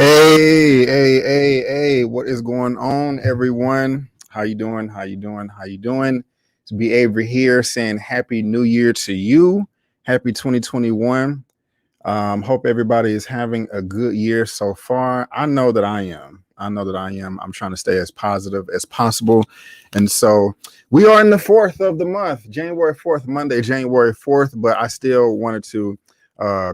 Hey, what is going on, everyone? How you doing? It's B. Avery here saying Happy New Year to you. Happy 2021. Hope everybody is having a good year so far. I know that I am. I'm trying to stay as positive as possible. And so we are in the 4th of the month, January 4th, Monday, January 4th. But I still wanted to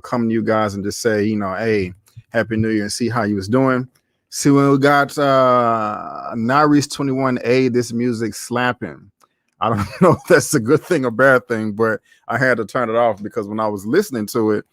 come to you guys and just say, hey, Happy New Year and see how you was doing. See, when we got Naris 21A, this music slapping. I don't know if that's a good thing or bad thing, but I had to turn it off because when I was listening to it,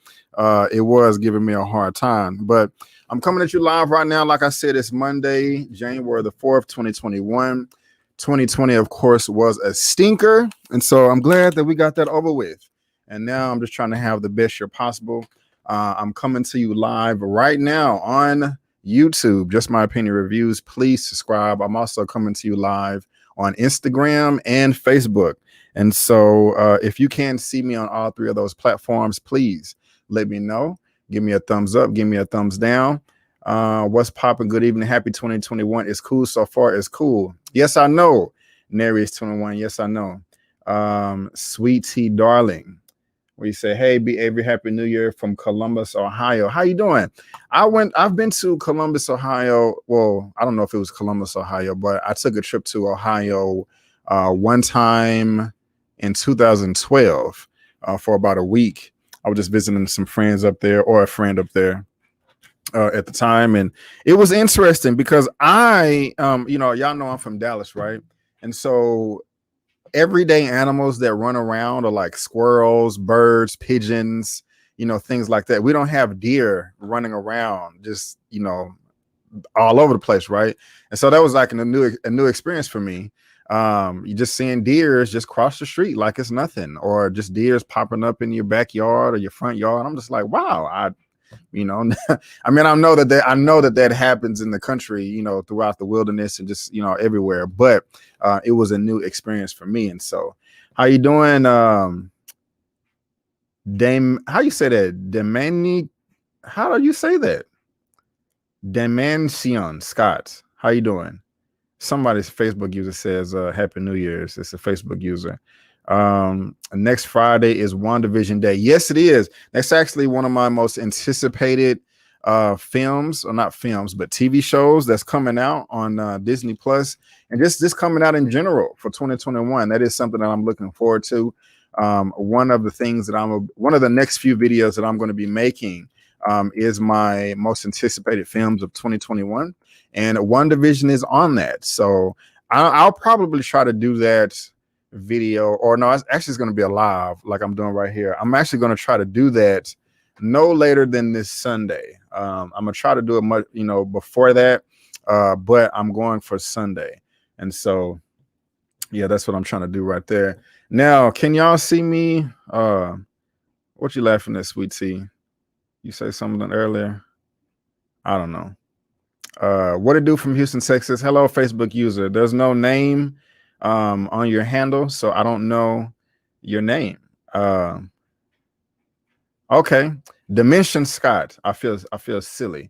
it was giving me a hard time. But I'm coming at you live right now. Like I said, it's Monday, January the 4th, 2021. 2020, of course, was a stinker. And so I'm glad that we got that over with. And now I'm just trying to have the best year possible. I'm coming to you live right now on YouTube, Just My Opinion Reviews. Please subscribe. I'm also coming to you live on Instagram and Facebook. And so if you can see me on all three of those platforms, please let me know. Give me a thumbs up. Give me a thumbs down. What's popping? Good evening. Happy 2021. It's cool so far. It's cool. Yes, I know. Nary is 21. Yes, I know. Sweet Tea Darling. Where you say, hey, be every Happy New Year from Columbus, Ohio. How you doing? I've been to Columbus, Ohio. Well, I don't know if it was Columbus, Ohio, but I took a trip to Ohio one time in 2012 for about a week. I was just visiting some friends up there, or a friend up there at the time. And it was interesting because y'all know I'm from Dallas, right? And so everyday animals that run around are like squirrels, birds, pigeons, things like that. We don't have deer running around just, all over the place, right? And so that was like a new experience for me. You just seeing deers just cross the street like it's nothing, or just deers popping up in your backyard or your front yard. I'm just like, wow, I know that happens in the country, throughout the wilderness and just, everywhere. But it was a new experience for me. And so, how you doing? How you say that? How do you say that? Dimension Scott. How you doing? Somebody's Facebook user says Happy New Year's. It's a Facebook user. Next Friday is WandaVision Day. Yes, it is. That's actually one of my most anticipated films, or not films, but TV shows that's coming out on Disney Plus, and just coming out in general for 2021. That is something that I'm looking forward to. One of the next few videos that I'm going to be making is my most anticipated films of 2021, and WandaVision is on that. So I'll probably try to do that video, or no, it's actually going to be a live like I'm doing right here. I'm actually going to try to do that no later than this Sunday. I'm gonna try to do it much, before that, but I'm going for Sunday. And so, yeah, that's what I'm trying to do right there. Now, can y'all see me? What you laughing at, Sweet Tea? You say something earlier? I don't know. What it do from Houston, Texas? Hello, Facebook user. There's no name on your handle, so I don't know your name. Okay, Dimension Scott. I feel silly.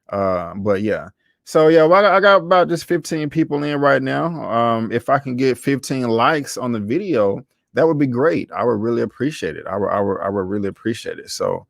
But yeah. So yeah, well, I got about just 15 people in right now. If I can get 15 likes on the video, that would be great. I would really appreciate it. I would really appreciate it. So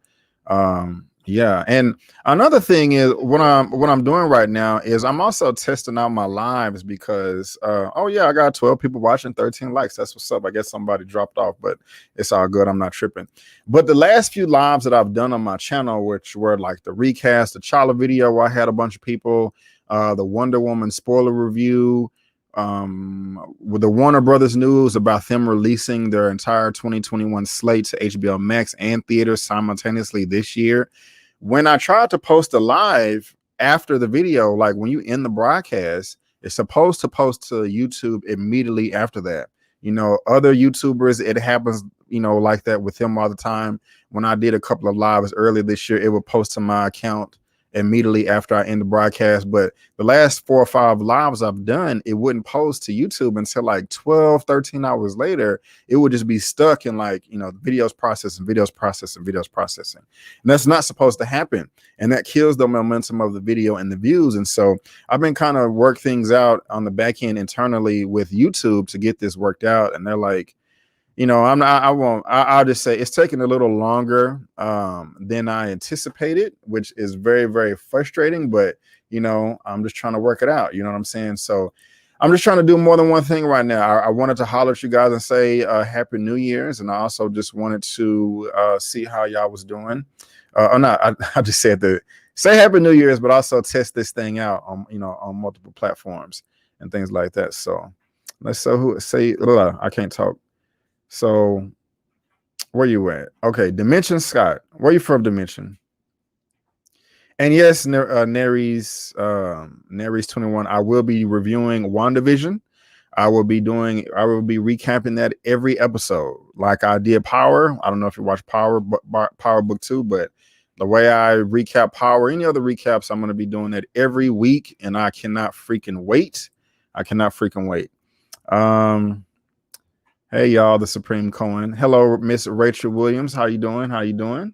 Yeah, and another thing is what I'm doing right now is I'm also testing out my lives because oh yeah, I got 12 people watching, 13 likes. That's what's up. I guess somebody dropped off, but it's all good. I'm not tripping. But the last few lives that I've done on my channel, which were like the recast, the Chala video where I had a bunch of people, the Wonder Woman spoiler review, with the Warner Brothers news about them releasing their entire 2021 slate to HBO Max and theaters simultaneously this year. When I tried to post a live after the video, like when you end the broadcast, it's supposed to post to YouTube immediately after that. You know, other YouTubers, it happens, you know, like that with them all the time. When I did a couple of lives earlier this year, it would post to my account immediately after I end the broadcast. But the last 4 or 5 lives I've done, it wouldn't post to YouTube until like 12, 13 hours later. It would just be stuck in like, you know, videos processing. And that's not supposed to happen. And that kills the momentum of the video and the views. And so I've been kind of work things out on the back end internally with YouTube to get this worked out. And they're like, you know, I'll just say it's taking a little longer than I anticipated, which is very, very frustrating. But, you know, I'm just trying to work it out. You know what I'm saying? So I'm just trying to do more than one thing right now. I wanted to holler at you guys and say Happy New Year's. And I also just wanted to see how y'all was doing. I just said that say Happy New Year's, but also test this thing out on, you know, on multiple platforms and things like that. So let's say I can't talk. So where you at? Okay, Dimension Scott. Where you from, Dimension? And yes, Nary's 21. I will be reviewing WandaVision. I will be recapping that every episode, like I did Power. I don't know if you watch Power Book 2, but the way I recap Power, any other recaps, I'm going to be doing that every week, and I cannot freaking wait. Hey y'all, the Supreme Cohen. Hello, Miss Rachel Williams. How you doing?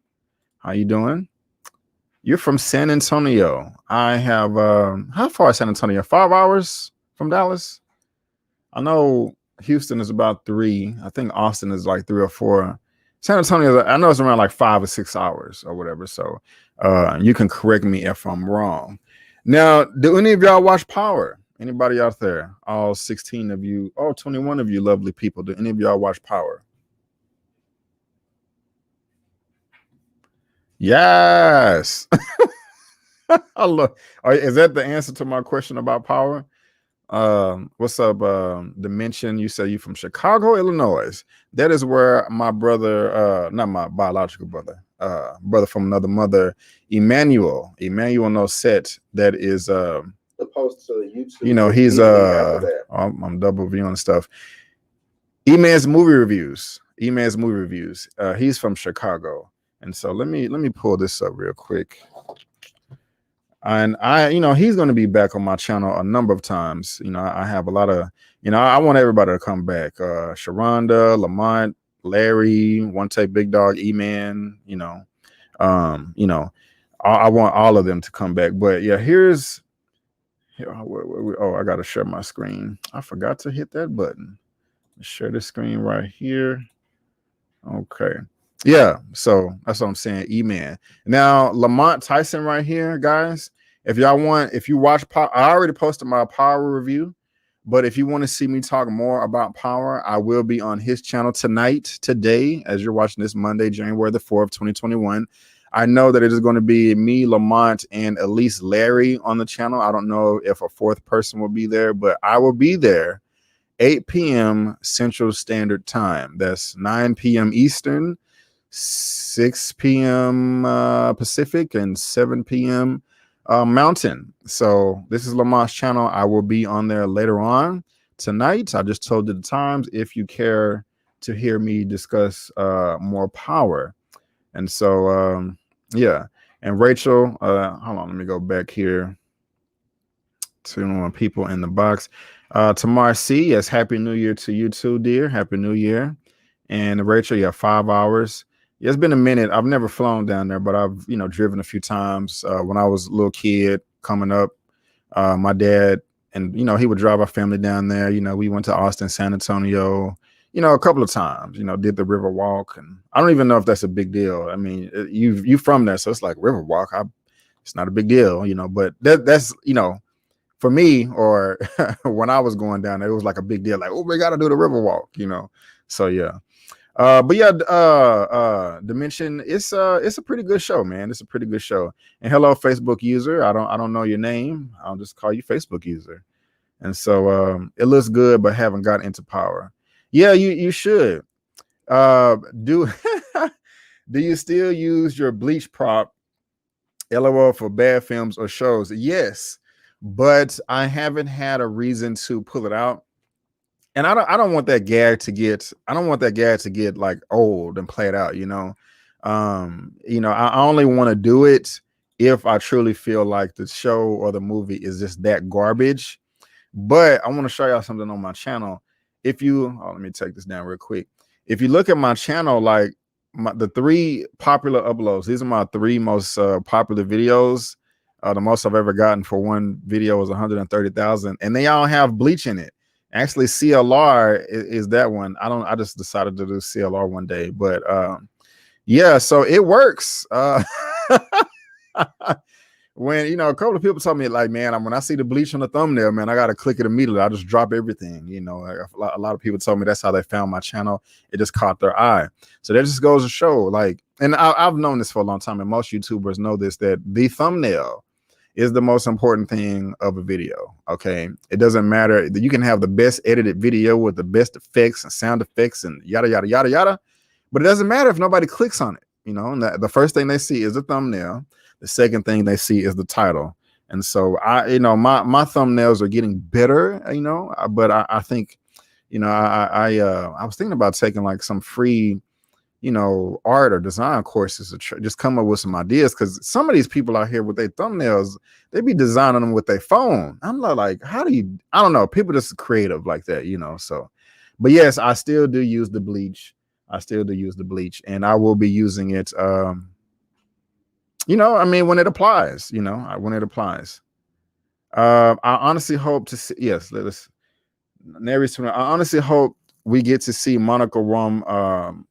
You're from San Antonio. I have how far is San Antonio? 5 hours from Dallas. I know Houston is about 3. I think Austin is like 3 or 4. San Antonio, I know it's around like 5 or 6 hours or whatever. So you can correct me if I'm wrong. Now, do any of y'all watch Power? Anybody out there? All 16 of you, 21 of you lovely people. Do any of y'all watch Power? Yes. Is that the answer to my question about Power? What's up, Dimension? You say you from Chicago, Illinois. That is where my brother, not my biological brother, brother from another mother, Emmanuel Noisette, that is post to YouTube. You know, he's I'm double viewing stuff. Eman's movie reviews. He's from Chicago. And so let me pull this up real quick. And you know, he's going to be back on my channel a number of times. You know, I have a lot of, you know, I want everybody to come back. Sharronda, Lamont, Larry, OneTakeBigDog, Eman, you know, I want all of them to come back. But yeah, I got to share my screen. I forgot to hit that button. Share the screen right here. Okay. Yeah, so that's what I'm saying. Eman. Now, Lamont Tyson right here, guys. If you watch Power, I already posted my Power review, but if you want to see me talk more about Power, I will be on his channel today, as you're watching this Monday, January the 4th, 2021. I know that it is going to be me, Lamont, and at least Larry on the channel. I don't know if a 4th person will be there, but I will be there 8 p.m. Central Standard Time. That's 9 p.m. Eastern, 6 p.m. Pacific, and 7 p.m. Mountain. So this is Lamont's channel. I will be on there later on tonight. I just told you the times if you care to hear me discuss more Power. And so yeah. And Rachel, hold on, let me go back here to people in the box. To Marcy, yes, Happy New Year to you too, dear. Happy New Year. And Rachel, yeah, 5 hours. Yeah, it's been a minute. I've never flown down there, but I've, you know, driven a few times. When I was a little kid coming up, my dad, and, you know, he would drive our family down there. You know, we went to Austin, San Antonio, a couple of times, did the river walk, and I don't even know if that's a big deal. I mean, you from there, so it's like river walk. It's not a big deal, but that's for me, or when I was going down there, it was like a big deal. Like, oh, we got to do the river walk, So yeah. But yeah, Dimension, it's a pretty good show, man. It's a pretty good show. And hello, Facebook user. I don't know your name. I'll just call you Facebook user. And so it looks good, but haven't got into power. Yeah, you should. Do do you still use your bleach prop? LOL for bad films or shows? Yes, but I haven't had a reason to pull it out. And I don't want that gag to get like old and played out, I only want to do it if I truly feel like the show or the movie is just that garbage. But I want to show y'all something on my channel. Let me take this down real quick. If you look at my channel, like the 3 popular uploads, these are my 3 most popular videos. The most I've ever gotten for one video was 130,000, and they all have bleach in it. Actually, CLR is that one. I just decided to do CLR one day, but yeah, so it works. When a couple of people told me, like, man, when I see the bleach on the thumbnail, man, I gotta click it immediately. I just drop everything. A lot of people told me that's how they found my channel. It just caught their eye. So that just goes to show, like, and I've known this for a long time, and most YouTubers know this, that the thumbnail is the most important thing of a video. Okay, it doesn't matter that you can have the best edited video with the best effects and sound effects and yada yada yada yada, but it doesn't matter if nobody clicks on it. And the first thing they see is the thumbnail. The second thing they see is the title. And so my thumbnails are getting better, but I think, I was thinking about taking like some free, art or design courses to just come up with some ideas, because some of these people out here with their thumbnails, they be designing them with their phone. I'm like, how do you? I don't know. People just creative like that, So, but yes, I still do use the bleach. And I will be using it. When it applies. When it applies. I honestly hope to see. Yes, I honestly hope we get to see Monica Rambeau's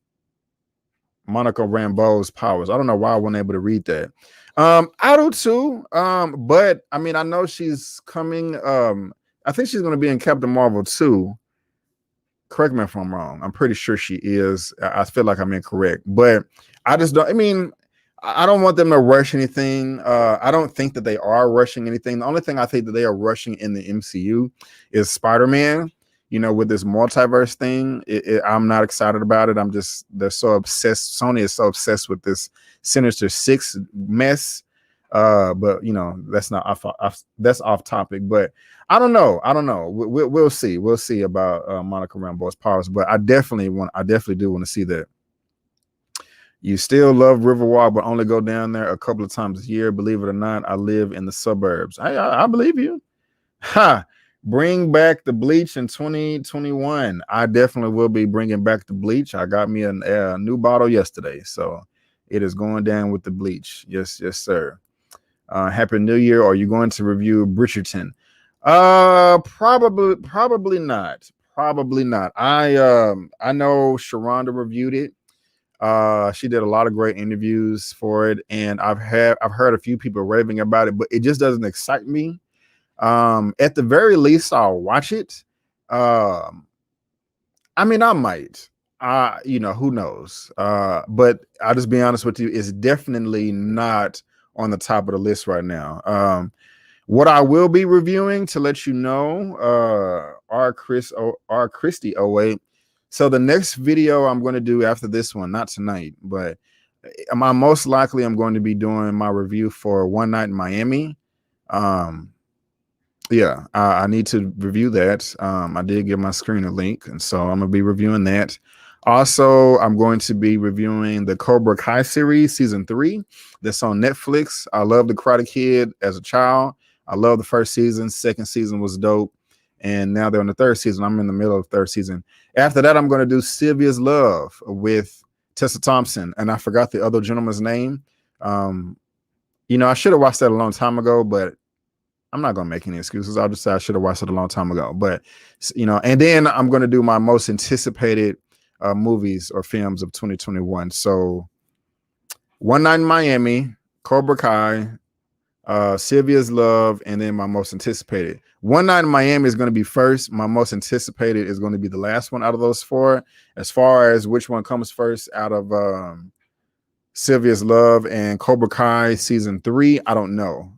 powers. I don't know why I wasn't able to read that. I do too. But I mean, I know she's coming. I think she's going to be in Captain Marvel 2. Correct me if I'm wrong. I'm pretty sure she is. I feel like I'm incorrect, but I just don't. I mean, I don't want them to rush anything. I don't think that they are rushing anything. The only thing I think that they are rushing in the MCU is Spider-Man. With this multiverse thing, I'm not excited about it. They're so obsessed. Sony is so obsessed with this Sinister Six mess. But that's off topic. But I don't know. We'll see. We'll see about Monica Rambeau's powers. But I definitely do want to see that. You still love Riverwalk, but only go down there a couple of times a year. Believe it or not, I live in the suburbs. I believe you. Ha! Bring back the bleach in 2021. I definitely will be bringing back the bleach. I got me a new bottle yesterday, so it is going down with the bleach. Yes, sir. Happy New Year. Are you going to review Bridgerton? Probably not. I know Sharronda reviewed it. She did a lot of great interviews for it, and I've heard a few people raving about it, but it just doesn't excite me. At the very least, I'll watch it. I mean, I might. Who knows? But I'll just be honest with you, it's definitely not on the top of the list right now. What I will be reviewing, to let you know, R. Christie 08. So the next video I'm going to do after this one, not tonight, but I'm going to be doing my review for One Night in Miami. Yeah, I need to review that. I did give my screen a link, and so I'm gonna be reviewing that. Also, I'm going to be reviewing the Cobra Kai series, season 3, that's on Netflix. I love the Karate Kid as a child. I love the first season. Second season was dope, and now they're on the third season. I'm in the middle of the third season. After that, I'm going to do Sylvia's Love with Tessa Thompson, and I forgot the other gentleman's name. I should have watched that a long time ago, but I'm not gonna make any excuses. I'll just say I should have watched it a long time ago. But and then I'm gonna do my most anticipated movies or films of 2021. So One Night in Miami, Cobra Kai, Sylvia's Love, and then my most anticipated. One Night in Miami is going to be first. My most anticipated is going to be the last one out of those four. As far as which one comes first out of Sylvia's Love and Cobra Kai season 3, I don't know.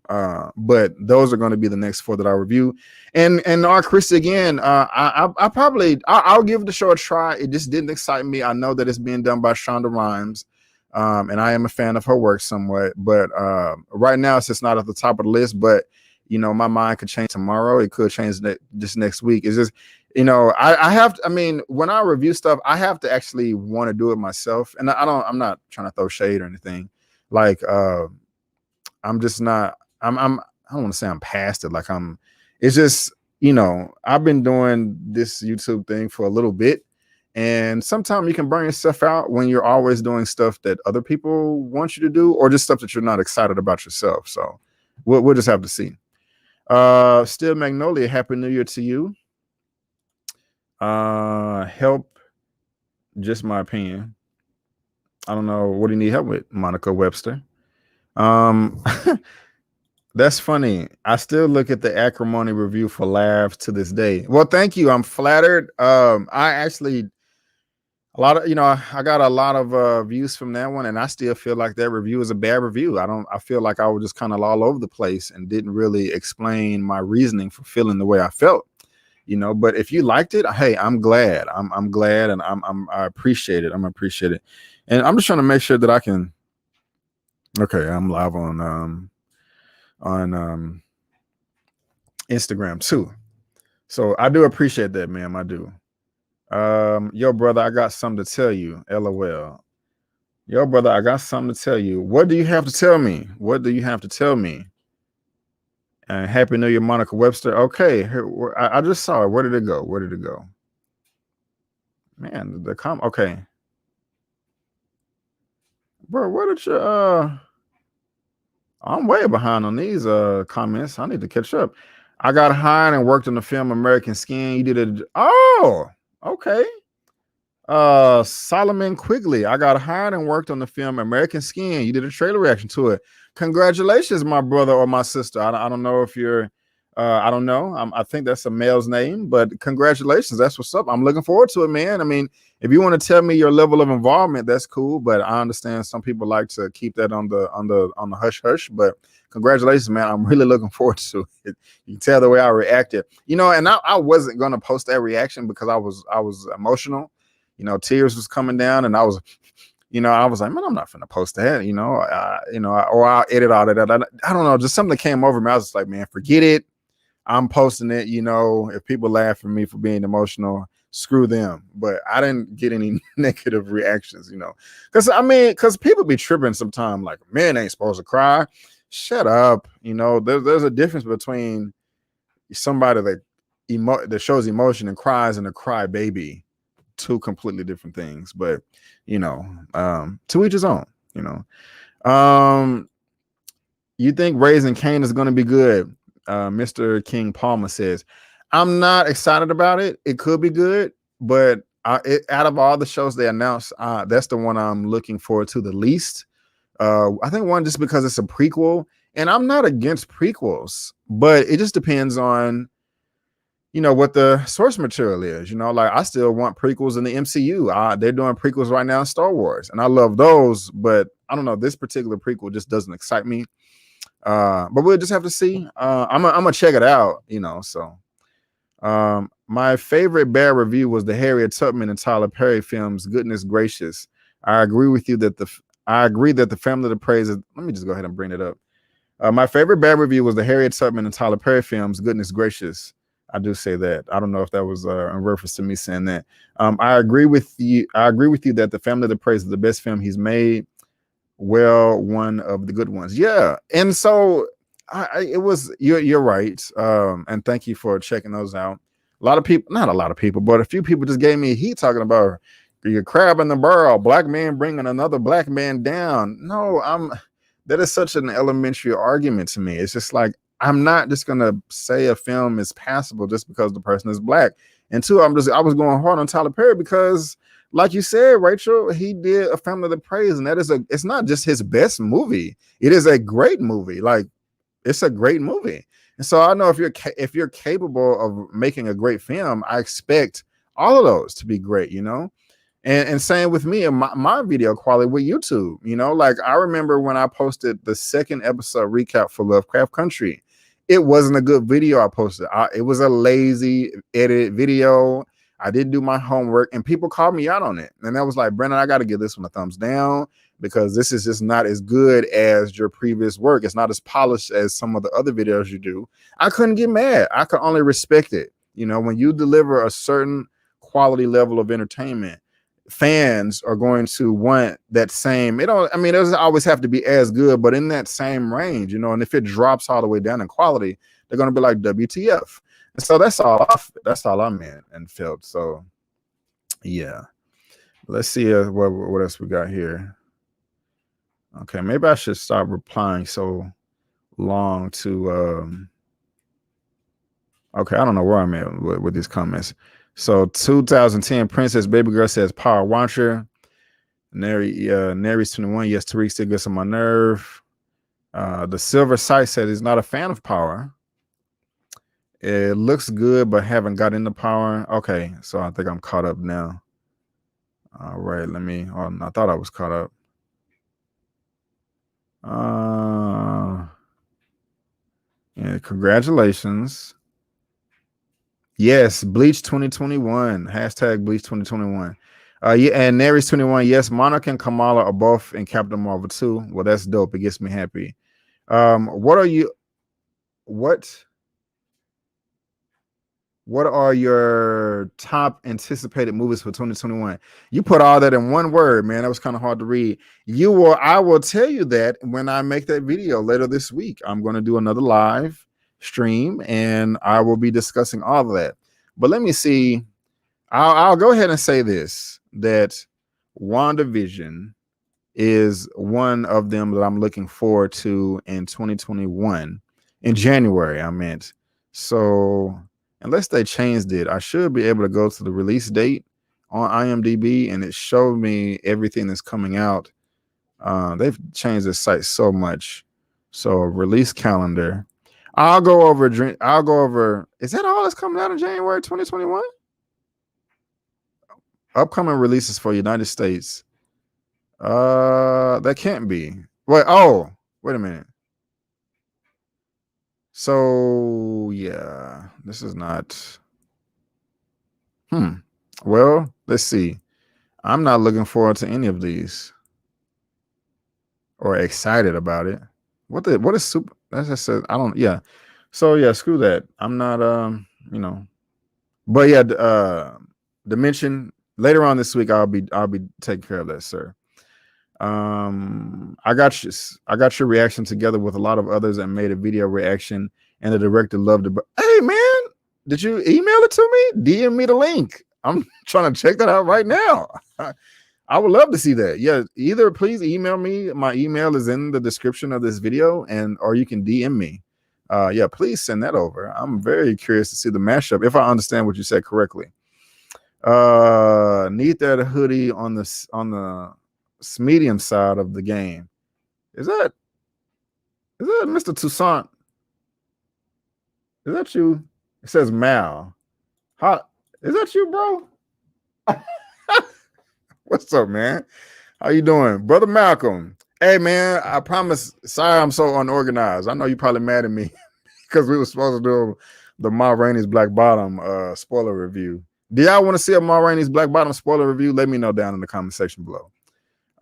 But those are going to be the next four that I review. And Chris, again, I'll give the show a try. It just didn't excite me. I know that it's being done by Shonda Rhimes. And I am a fan of her work somewhat, but right now it's just not at the top of the list. But my mind could change tomorrow. It could change just next week. It's just, I have to, I mean, when I review stuff, I have to actually want to do it myself. And I'm not trying to throw shade or anything. Like, I'm just not, I don't want to say I'm past it. Like it's just, I've been doing this YouTube thing for a little bit. And sometimes you can burn yourself out when you're always doing stuff that other people want you to do, or just stuff that you're not excited about yourself. So we'll just have to see. Still Magnolia, Happy New Year to you. Help, just my opinion. I don't know. What do you need help with, Monica Webster? That's funny. I still look at the acrimony review for laughs to this day. Well, thank you. I'm flattered. I actually... I got a lot of views from that one, and I still feel like that review is a bad review. I feel like I was just kind of all over the place and didn't really explain my reasoning for feeling the way I felt, but if you liked it, hey, I'm glad. I'm glad, and I appreciate it. I'm appreciate it. And I'm just trying to make sure that I can. Okay, I'm live on Instagram too. So I do appreciate that, ma'am. I do. Yo, brother, I got something to tell you. LOL. Yo, brother, I got something to tell you. What do you have to tell me? What do you have to tell me? And Happy New Year, Monica Webster. Okay, I just saw it. Where did it go? Where did it go? Man, okay. Bro, where did you I'm way behind on these comments. I need to catch up. I got hired and worked on the film American Skin. You did it. Oh, okay. Solomon Quigley. I got hired and worked on the film American Skin. You did a trailer reaction to it. Congratulations, my brother or my sister. I don't know if you're I don't know. I think that's a male's name, but congratulations. That's what's up. I'm looking forward to it, man. I mean, if you want to tell me your level of involvement, that's cool. But I understand some people like to keep that on the hush hush. But congratulations, man. I'm really looking forward to it. You can tell the way I reacted, and I wasn't gonna post that reaction because I was emotional. Tears was coming down, and I was like, man, I'm not finna post that. Or I'll edit all of that. I don't know. Just something came over me. I was just like, man, forget it. I'm posting it. If people laugh at me for being emotional, screw them. But I didn't get any negative reactions, because people be tripping sometimes. Like, men ain't supposed to cry. Shut up. There's a difference between somebody that shows emotion and cries and a cry baby. Two completely different things. But to each his own. You think Raising Cain is going to be good? Mr. King Palmer says, I'm not excited about it. It could be good, but out of all the shows they announced, that's the one I'm looking forward to the least. I think one just because it's a prequel, and I'm not against prequels, but it just depends on what the source material is. Like, I still want prequels in the MCU. They're doing prequels right now in Star Wars, and I love those, but I don't know, this particular prequel just doesn't excite me. But we'll just have to see. I'm gonna check it out, so my favorite bad review was the Harriet Tubman and Tyler Perry films. Goodness gracious. I agree with you that the Family that Prays is, let me just go ahead and bring it up. My favorite bad review was the Harriet Tubman and Tyler Perry films. Goodness gracious. I do say that. I don't know if that was in reference to me saying that. I agree with you that the Family that Prays is the best film he's made. Well, one of the good ones. Yeah. And so you're right. And thank you for checking those out. Not a lot of people, but a few people just gave me heat talking about you're crab in the barrel, black man bringing another black man down. No, that is such an elementary argument to me. It's just like, I'm not just gonna say a film is passable just because the person is black. And two, I was going hard on Tyler Perry because, like you said, Rachel, he did A Family That Prays, and it's not just his best movie. It is a great movie. Like, it's a great movie. And so I know if you're capable of making a great film, I expect all of those to be great, you know. And same with me and my video quality with YouTube, you know. Like, I remember when I posted the second episode recap for Lovecraft Country, it wasn't a good video I posted. It was a lazy edited video. I didn't do my homework, and people called me out on it. And I was like, Brennan, I got to give this one a thumbs down because this is just not as good as your previous work. It's not as polished as some of the other videos you do. I couldn't get mad. I could only respect it. You know, when you deliver a certain quality level of entertainment, fans are going to want that same. It doesn't always have to be as good, but in that same range, you know. And if it drops all the way down in quality, they're going to be like, WTF. And so that's all I meant and felt. So yeah, let's see what else we got here. Okay, maybe I should stop replying so long to okay, I don't know where I'm at with these comments. So 2010 Princess Baby Girl says Power Watcher. Nary's 21. Yes, Tariq still gets on my nerve. The Silver Sight said he's not a fan of Power. It looks good, but haven't got into Power. Okay, so I think I'm caught up now. All right, I thought I was caught up. Yeah, congratulations. Yes, Bleach 2021. Hashtag Bleach 2021. Yeah, and Nary's 21. Yes, Monarch and Kamala are both in Captain Marvel 2. Well, that's dope. It gets me happy. What are your top anticipated movies for 2021? You put all that in one word, man. That was kind of hard to read. I will tell you that when I make that video later this week. I'm going to do another live stream and I will be discussing all of that. But let me see. I'll go ahead and say this, that WandaVision is one of them that I'm looking forward to in 2021 in January. I meant. So unless they changed it, I should be able to go to the release date on IMDb and it showed me everything that's coming out. They've changed the site so much. So release calendar. I'll go over. Is that all that's coming out in January 2021? Upcoming releases for United States. That can't be. Wait a minute. So yeah, this is not. Well, let's see. I'm not looking forward to any of these or excited about it. What is super? As I said, I don't. Yeah. So yeah, screw that. I'm not. But yeah, Dimension later on this week. I'll be taking care of that, sir. I got your reaction together with a lot of others and made a video reaction, and the director loved it. But hey, man, did you email it to me? DM me the link. I'm trying to check that out right now. I would love to see that. Yeah, either please email me. My email is in the description of this video, or you can DM me. Yeah, please send that over. I'm very curious to see the mashup, if I understand what you said correctly. Need that hoodie on the medium side of the game. Is that Mr. Toussaint? Is that you? It says Mal. Is that you, bro? What's up, man? How you doing, brother Malcolm? Hey, man, I promise. Sorry, I'm so unorganized. I know you're probably mad at me because we were supposed to do the Ma Rainey's Black Bottom spoiler review. Do y'all want to see a Ma Rainey's Black Bottom spoiler review? Let me know down in the comment section below.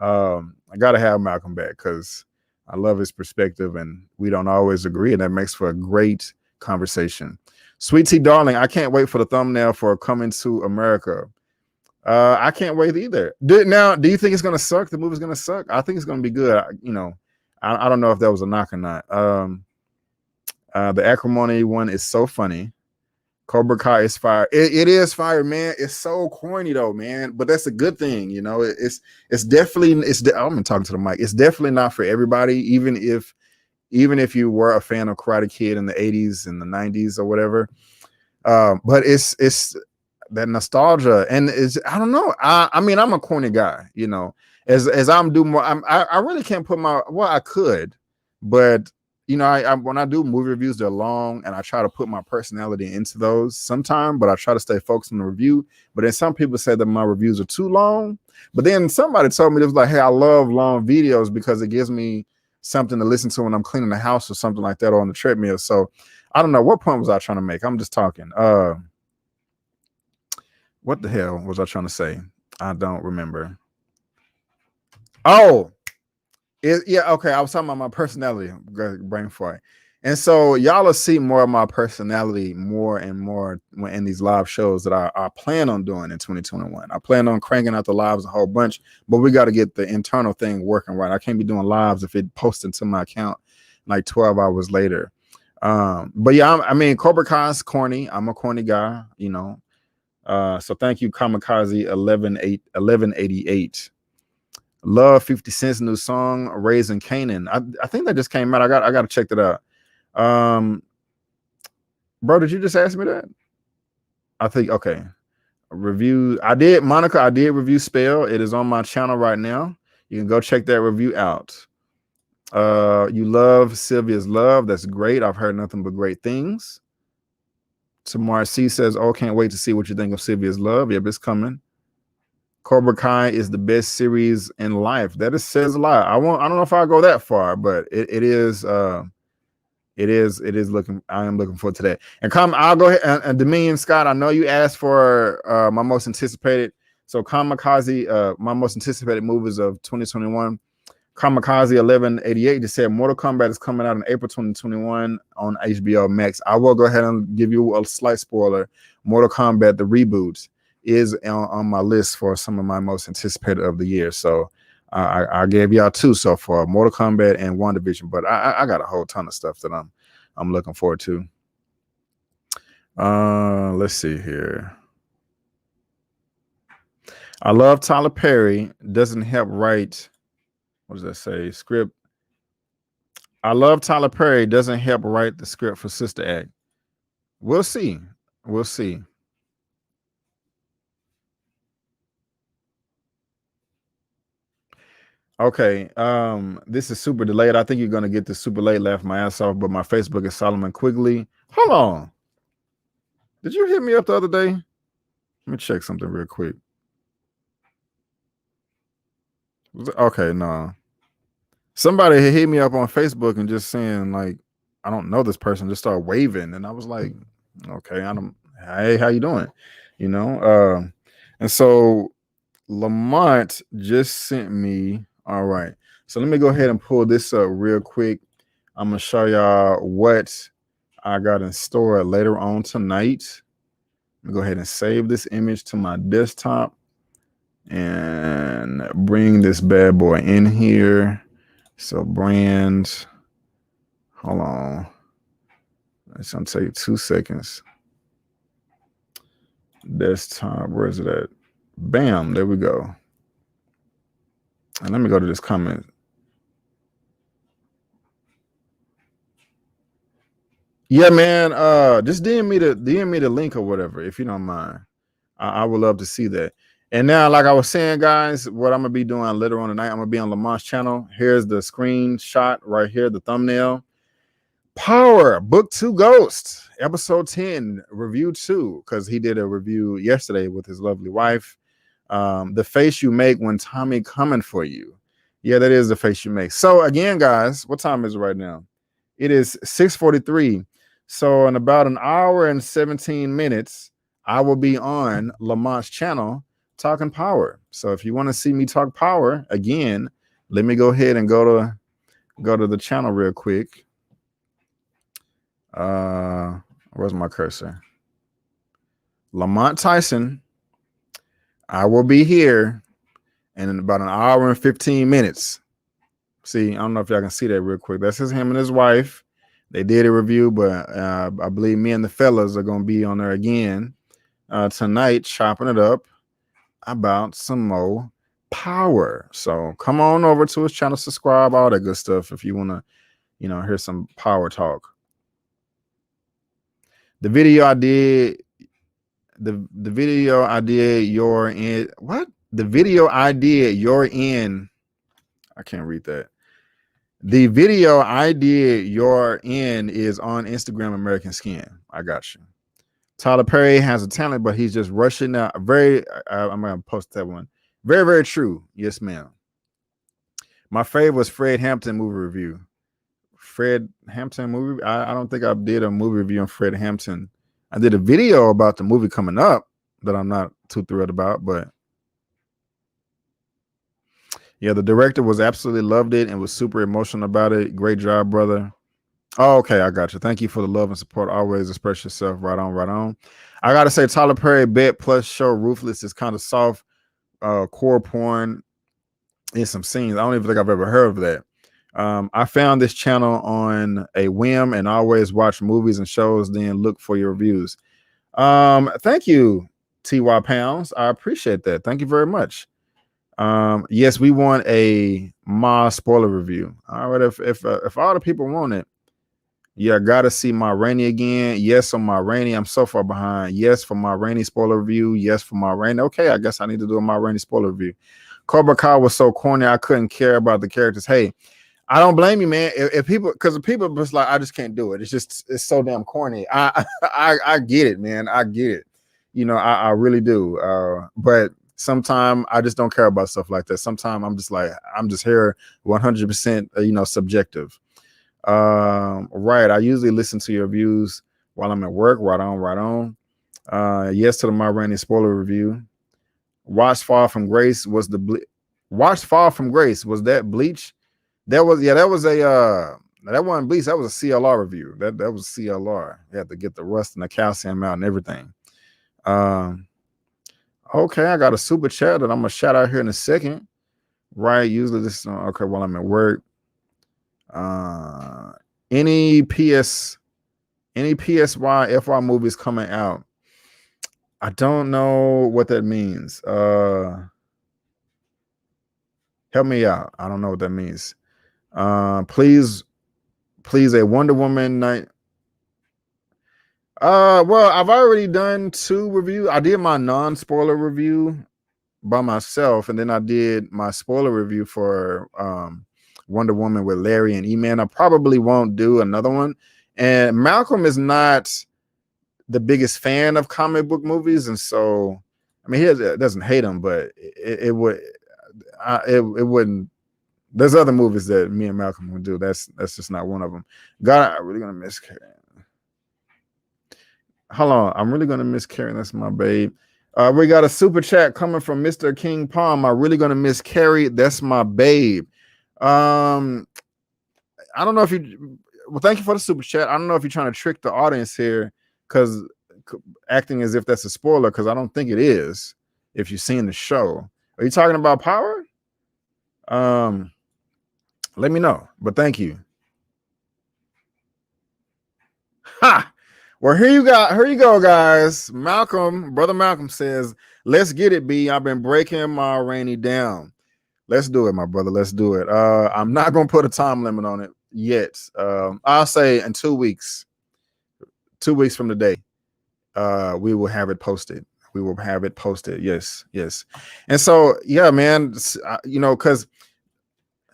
I gotta have Malcolm back because I love his perspective and we don't always agree, and that makes for a great conversation. Sweet Tea Darling, I can't wait for the thumbnail for Coming to America. I can't wait either. Do you think it's gonna suck? The movie's gonna suck? I think it's gonna be good. I don't know if that was a knock or not. The Acrimony one is so funny. Cobra Kai is fire. It is fire, man. It's so corny though, man. But that's a good thing, you know. It's definitely I'm talking to the mic. It's definitely not for everybody, even if even if you were a fan of Karate Kid in the 80s and the 90s or whatever. But it's that nostalgia, and I don't know. I mean, I'm a corny guy, you know. As I'm doing more, I really can't put I could, but you know, I when I do movie reviews, they're long, and I try to put my personality into those sometime, but I try to stay focused on the review. But then some people say that my reviews are too long. But then somebody told me, it was like, hey, I love long videos because it gives me something to listen to when I'm cleaning the house or something like that, or on the treadmill. So I don't know, what point was I trying to make? I'm just talking. What the hell was I trying to say? I don't remember. Oh, yeah, okay. I was talking about my personality, brain fart. And so y'all will see more of my personality more and more in these live shows that I plan on doing in 2021. I plan on cranking out the lives a whole bunch, but we got to get the internal thing working right. I can't be doing lives if it posts into my account like 12 hours later. But yeah, I mean, Cobra Kai's corny. I'm a corny guy, you know. So thank you, Kamikaze 1188. Love 50 Cent's new song, Raising Canaan. I think that just came out. I gotta check that out. Bro, did you just ask me that? I think okay. Review. I did review Spell. It is on my channel right now. You can go check that review out. You love Sylvia's Love. That's great. I've heard nothing but great things. Tamar C says, oh, can't wait to see what you think of Sylvia's Love. Yep, it's coming. Cobra Kai is the best series in life. That says a lot. I don't know if I'll go that far, but it is looking. I am looking forward to that. And I'll go ahead and Dominion Scott. I know you asked for my most anticipated. So Kamikaze, my most anticipated movies of 2021. Kamikaze 1188 just said Mortal Kombat is coming out in April 2021 on HBO Max. I will go ahead and give you a slight spoiler. Mortal Kombat, the reboot, is on my list for some of my most anticipated of the year. So I gave y'all two so far, Mortal Kombat and WandaVision, but I got a whole ton of stuff that I'm looking forward to. Let's see here. I love Tyler Perry. Doesn't help write. What does that say? Script. I love Tyler Perry. Doesn't help write the script for Sister Act. We'll see. We'll see. Okay. This is super delayed. I think you're gonna get the super late laugh my ass off, but my Facebook is Solomon Quigley. Hold on. Did you hit me up the other day? Let me check something real quick. Okay, no. Somebody hit me up on Facebook and just saying, like, I don't know this person, just start waving. And I was like, okay, hey, how you doing? You know? And so Lamont just sent me. All right. So let me go ahead and pull this up real quick. I'm gonna show y'all what I got in store later on tonight. Let me go ahead and save this image to my desktop and bring this bad boy in here. So brand, hold on. It's gonna take 2 seconds. Desktop, where is it at? Bam, there we go. And let me go to this comment. Yeah, man. Just DM me the link or whatever, if you don't mind. I would love to see that. And now, like I was saying, guys, what I'm gonna be doing later on tonight, I'm gonna be on Lamont's channel. Here's the screenshot right here, the thumbnail. Power Book 2 Ghost, episode 10, review 2, because he did a review yesterday with his lovely wife. The face you make when Tommy coming for you. Yeah, that is the face you make. So again, guys, what time is it right now? It is 6:43. So in about an hour and 17 minutes, I will be on Lamont's channel talking power. So if you want to see me talk power again, let me go ahead and go to the channel real quick. Where's my cursor? Lamont Tyson. I will be here in about an hour and 15 minutes. See, I don't know if y'all can see that real quick. That's him and his wife. They did a review, but I believe me and the fellas are going to be on there again tonight, chopping it up about some more power. So come on over to his channel, subscribe, all that good stuff if you want to, here's some power talk. The video I did, the video I did, you're in. What? The video I did, you're in. I can't read that. The video I did, you're in, is on Instagram, American Skin. I got you. Tyler Perry has a talent, but he's just rushing out. I'm going to post that one. Very, very true. Yes, ma'am. My favorite was Fred Hampton movie review. Fred Hampton movie. I don't think I did a movie review on Fred Hampton. I did a video about the movie coming up that I'm not too thrilled about, but yeah, the director was absolutely loved it and was super emotional about it. Great job, brother. Oh, okay, I got you. Thank you for the love and support. Always express yourself. Right on, right on. I gotta say, Tyler Perry Bet Plus show Ruthless is kind of soft, core porn in some scenes. I don't even think I've ever heard of that. I found this channel on a whim and always watch movies and shows, then look for your reviews. Thank you, TY Pounds. I appreciate that. Thank you very much. Yes, we want a Ma spoiler review. All right, if all the people want it, yeah, gotta see Ma Rainey again. Yes, on Ma Rainey. I'm so far behind. Yes, for Ma Rainey spoiler review. Yes, for Ma Rainey. Okay, I guess I need to do a Ma Rainey spoiler review. Cobra Kai was so corny, I couldn't care about the characters. Hey, I don't blame you, man. If people, because the people just like, I just can't do it. It's so damn corny. I get it, man. I get it. I really do. But sometimes I just don't care about stuff like that. Sometimes I'm just here 100%, subjective. Right. I usually listen to your views while I'm at work. Right on. Yes to the Ma Rainey spoiler review. Watch Fall from Grace was Watch Fall from Grace. Was that Bleach? That was a that wasn't Bleach. That was a CLR review. That was CLR. You had to get the rust and the calcium out and everything. Okay, I got a super chat that I'm gonna shout out here in a second. Right. Usually this okay while I'm at work. Any PSY FY movies coming out? I don't know what that means. Help me out. I don't know what that means. Please a Wonder Woman night. Well, I've already done 2 reviews. I did my non-spoiler review by myself, and then I did my spoiler review for Wonder Woman with Larry and Eman. I probably won't do another one. And Malcolm is not the biggest fan of comic book movies, and so I mean he doesn't hate them, but it wouldn't. There's other movies that me and Malcolm would do. That's just not one of them. God, I'm really gonna miss Karen. Hold on, I'm really gonna miss Karen. That's my babe. We got a super chat coming from Mr. King Palm. I'm really gonna miss Carrie. That's my babe. I don't know if you. Well, thank you for the super chat. I don't know if you're trying to trick the audience here, because acting as if that's a spoiler, because I don't think it is. If you've seen the show, are you talking about Power? Let me know. But thank you. Ha! Well, here you go, guys. Brother Malcolm says, "Let's get it, B. I've been breaking Ma Rainey down. Let's do it, my brother. Let's do it. I'm not gonna put a time limit on it yet. I'll say in 2 weeks. 2 weeks from today, we will have it posted. We will have it posted. Yes. And so, yeah, man. Because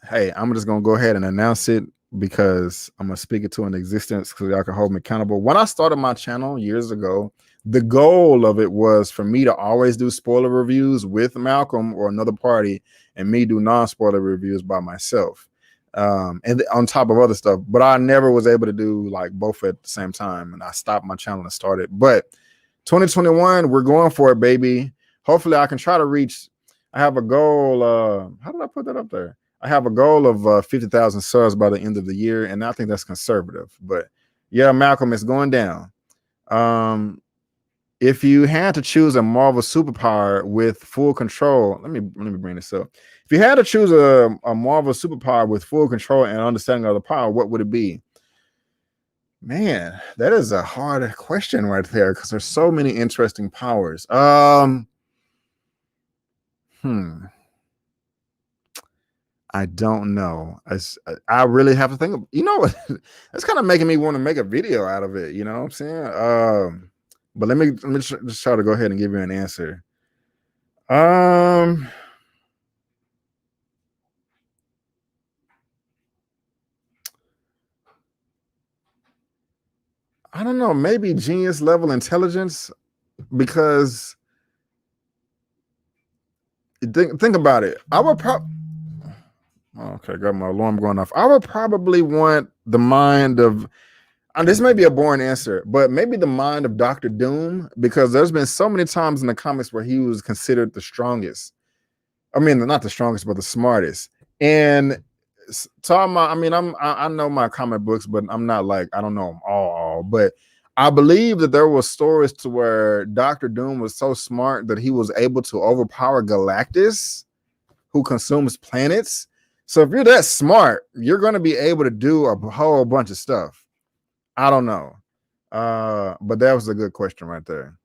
hey, I'm just gonna go ahead and announce it, because I'm gonna speak it to an existence, because y'all can hold me accountable. When I started my channel years ago, the goal of it was for me to always do spoiler reviews with Malcolm or another party, and me do non-spoiler reviews by myself, and on top of other stuff. But I never was able to do like both at the same time, and I stopped my channel and started. But 2021, we're going for it, baby. Hopefully I can try to reach. I have a goal. How did I put that up there? I have a goal of 50,000 subs by the end of the year, and I think that's conservative. But yeah, Malcolm, it's going down. If you had to choose a Marvel superpower with full control, let me bring this up. If you had to choose a Marvel superpower with full control and understanding of the power, what would it be? Man, that is a hard question right there, because there's so many interesting powers. I I don't know. I really have to think of, that's kind of making me want to make a video out of it. You know what I'm saying? But let me just try to go ahead and give you an answer. I don't know, maybe genius level intelligence, because think about it. I would probably, okay, got my alarm going off. I would probably want the mind of, this may be a boring answer, but maybe the mind of Dr. Doom, because there's been so many times in the comics where he was considered the strongest. I mean, not the strongest, but the smartest. And talking about, I mean, I know my comic books, but I'm not like, I don't know them all, but I believe that there were stories to where Dr. Doom was so smart that he was able to overpower Galactus, who consumes planets. So if you're that smart, you're going to be able to do a whole bunch of stuff. I don't know. But that was a good question right there.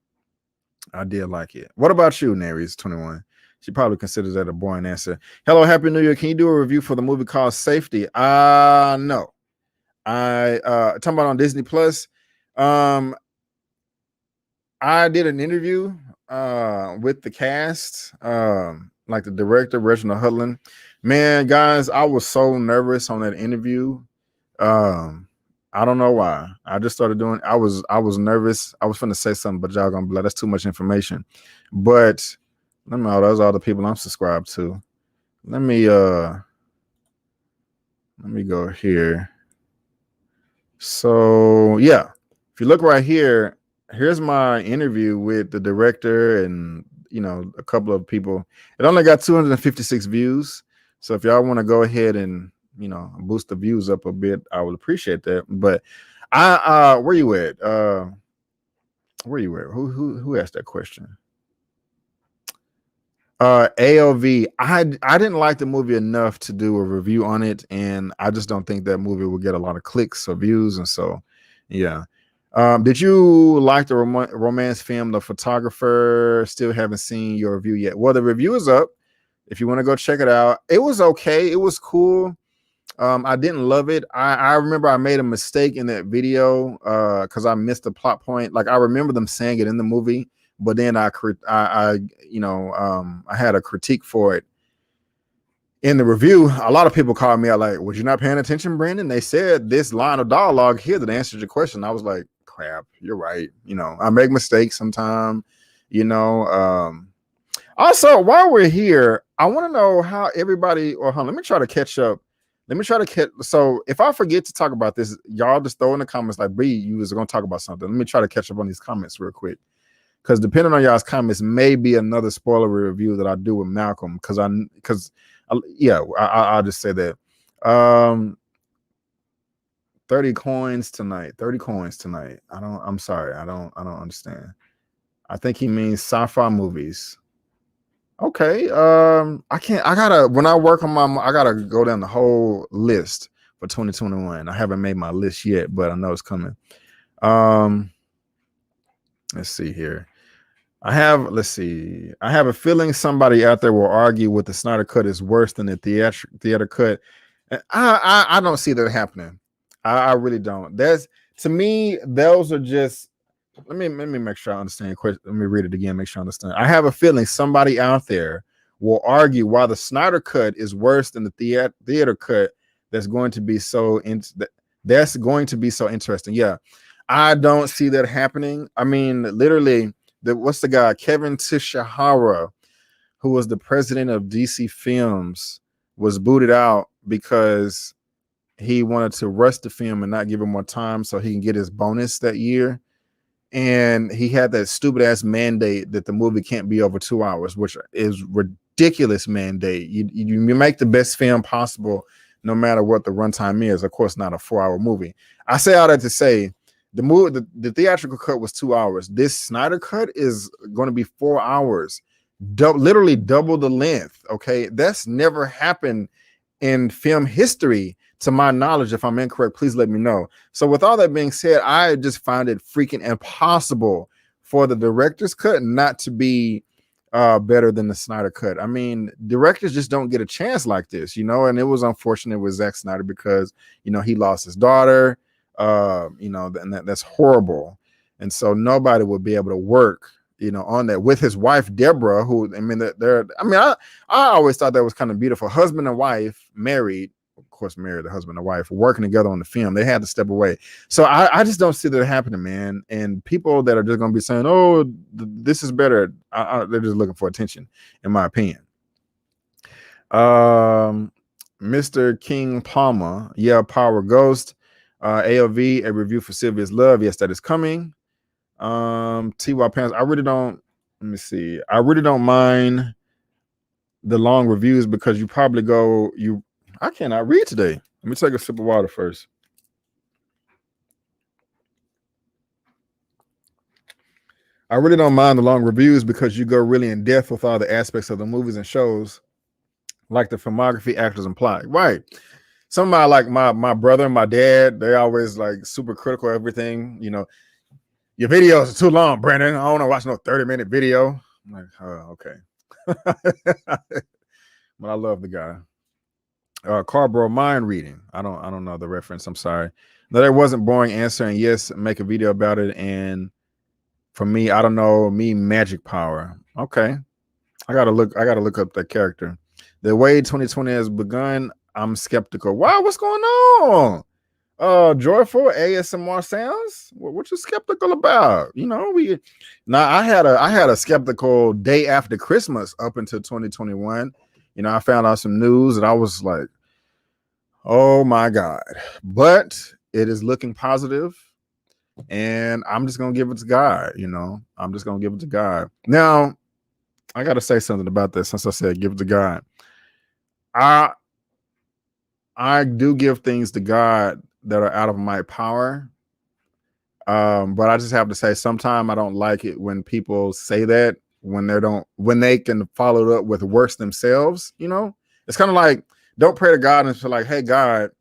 I did like it. What about you, Nary's 21? She probably considers that a boring answer. Hello, Happy New Year. Can you do a review for the movie called Safety? No. I talking about on Disney Plus. I did an interview with the cast, like the director, Reginald Hudlin. Man, guys, I was so nervous on that interview. I don't know why. I just started doing. I was nervous. I was finna say something, but y'all gonna be like, that's too much information. But let me. Those are all the people I'm subscribed to. Let me go here. So yeah, if you look right here, here's my interview with the director and a couple of people. It only got 256 views. So if y'all want to go ahead and boost the views up a bit, I would appreciate that. But where you at? Where you at? Who asked that question? AOV. I didn't like the movie enough to do a review on it, and I just don't think that movie will get a lot of clicks or views, and so yeah. Did you like the romance film The Photographer? Still haven't seen your review yet. Well, the review is up. If you want to go check it out, it was okay. It was cool. I didn't love it. I remember I made a mistake in that video because I missed the plot point. Like I remember them saying it in the movie, but then I had a critique for it in the review. A lot of people called me out like, "Was you not paying attention, Brandon?" They said this line of dialogue here that answered your question. I was like, "Crap, you're right." I make mistakes sometimes. Also, while we're here, I want to know how everybody. Let me try to catch up. So if I forget to talk about this, y'all just throw in the comments like, "B, you was going to talk about something." Let me try to catch up on these comments real quick, because depending on y'all's comments, may be another spoiler review that I do with Malcolm. I'll just say that. 30 coins tonight. I'm sorry. I don't understand. I think he means sci-fi movies. Okay. When I work on I gotta go down the whole list for 2021. I haven't made my list yet, but I know it's coming. Let's see here. I have a feeling somebody out there will argue with the Snyder cut is worse than the theater cut. I don't see that happening. I really don't. To me, those are just. Let me make sure I understand your question. Let me read it again. Make sure I understand. I have a feeling somebody out there will argue why the Snyder cut is worse than the theater cut. That's going to be so interesting. Yeah, I don't see that happening. I mean, literally, what's the guy? Kevin Tishihara, who was the president of DC Films, was booted out because he wanted to rush the film and not give him more time so he can get his bonus that year. And he had that stupid ass mandate that the movie can't be over 2 hours, which is ridiculous mandate. You make the best film possible, no matter what the runtime is. Of course, not a 4-hour movie. I say all that to say the theatrical cut was 2 hours. This Snyder cut is going to be 4 hours, literally double the length. Okay, that's never happened in film history. To my knowledge, if I'm incorrect, please let me know. So with all that being said, I just find it freaking impossible for the director's cut not to be better than the Snyder cut. I mean, directors just don't get a chance like this, you know, and it was unfortunate with Zack Snyder because, you know, he lost his daughter, you know, and that's horrible. And so nobody would be able to work, you know, on that with his wife, Deborah, who, I mean, I always thought that was kind of beautiful. Husband and wife married, of course, married, the husband and wife working together on the film. They had to step away. So I just don't see that happening, man. And people that are just going to be saying, oh, this is better, they're just looking for attention, in my opinion. Mr. King Palmer, yeah, Power Ghost. AOV, a review for Sylvia's Love. Yes, that is coming. TY Pants, I really don't, let me see. I really don't mind the long reviews because you probably go, I cannot read today. Let me take a sip of water first. I really don't mind the long reviews because you go really in depth with all the aspects of the movies and shows, like the filmography, actors, and plot. Right. Somebody like my brother and my dad, they always like super critical of everything. You know, your videos are too long, Brandon. I don't want to watch no 30-minute video. I'm like, oh, okay. But I love the guy. Carbro mind reading. I don't know the reference. I'm sorry. No, that wasn't boring answering yes, make a video about it. And for me, I don't know, me magic power. Okay. I gotta look up that character. The way 2020 has begun, I'm skeptical. Wow, what's going on? Joyful ASMR sounds. What you skeptical about? You know, I had a skeptical day after Christmas up until 2021. You know, I found out some news and I was like, oh my God. But it is looking positive, and I'm just gonna give it to God, you know. I'm just gonna give it to God. Now, I gotta say something about this since I said give it to God. I do give things to God that are out of my power. But I just have to say sometimes I don't like it when people say that when they can follow it up with worse themselves, you know? It's kind of like, don't pray to God and feel like, hey God,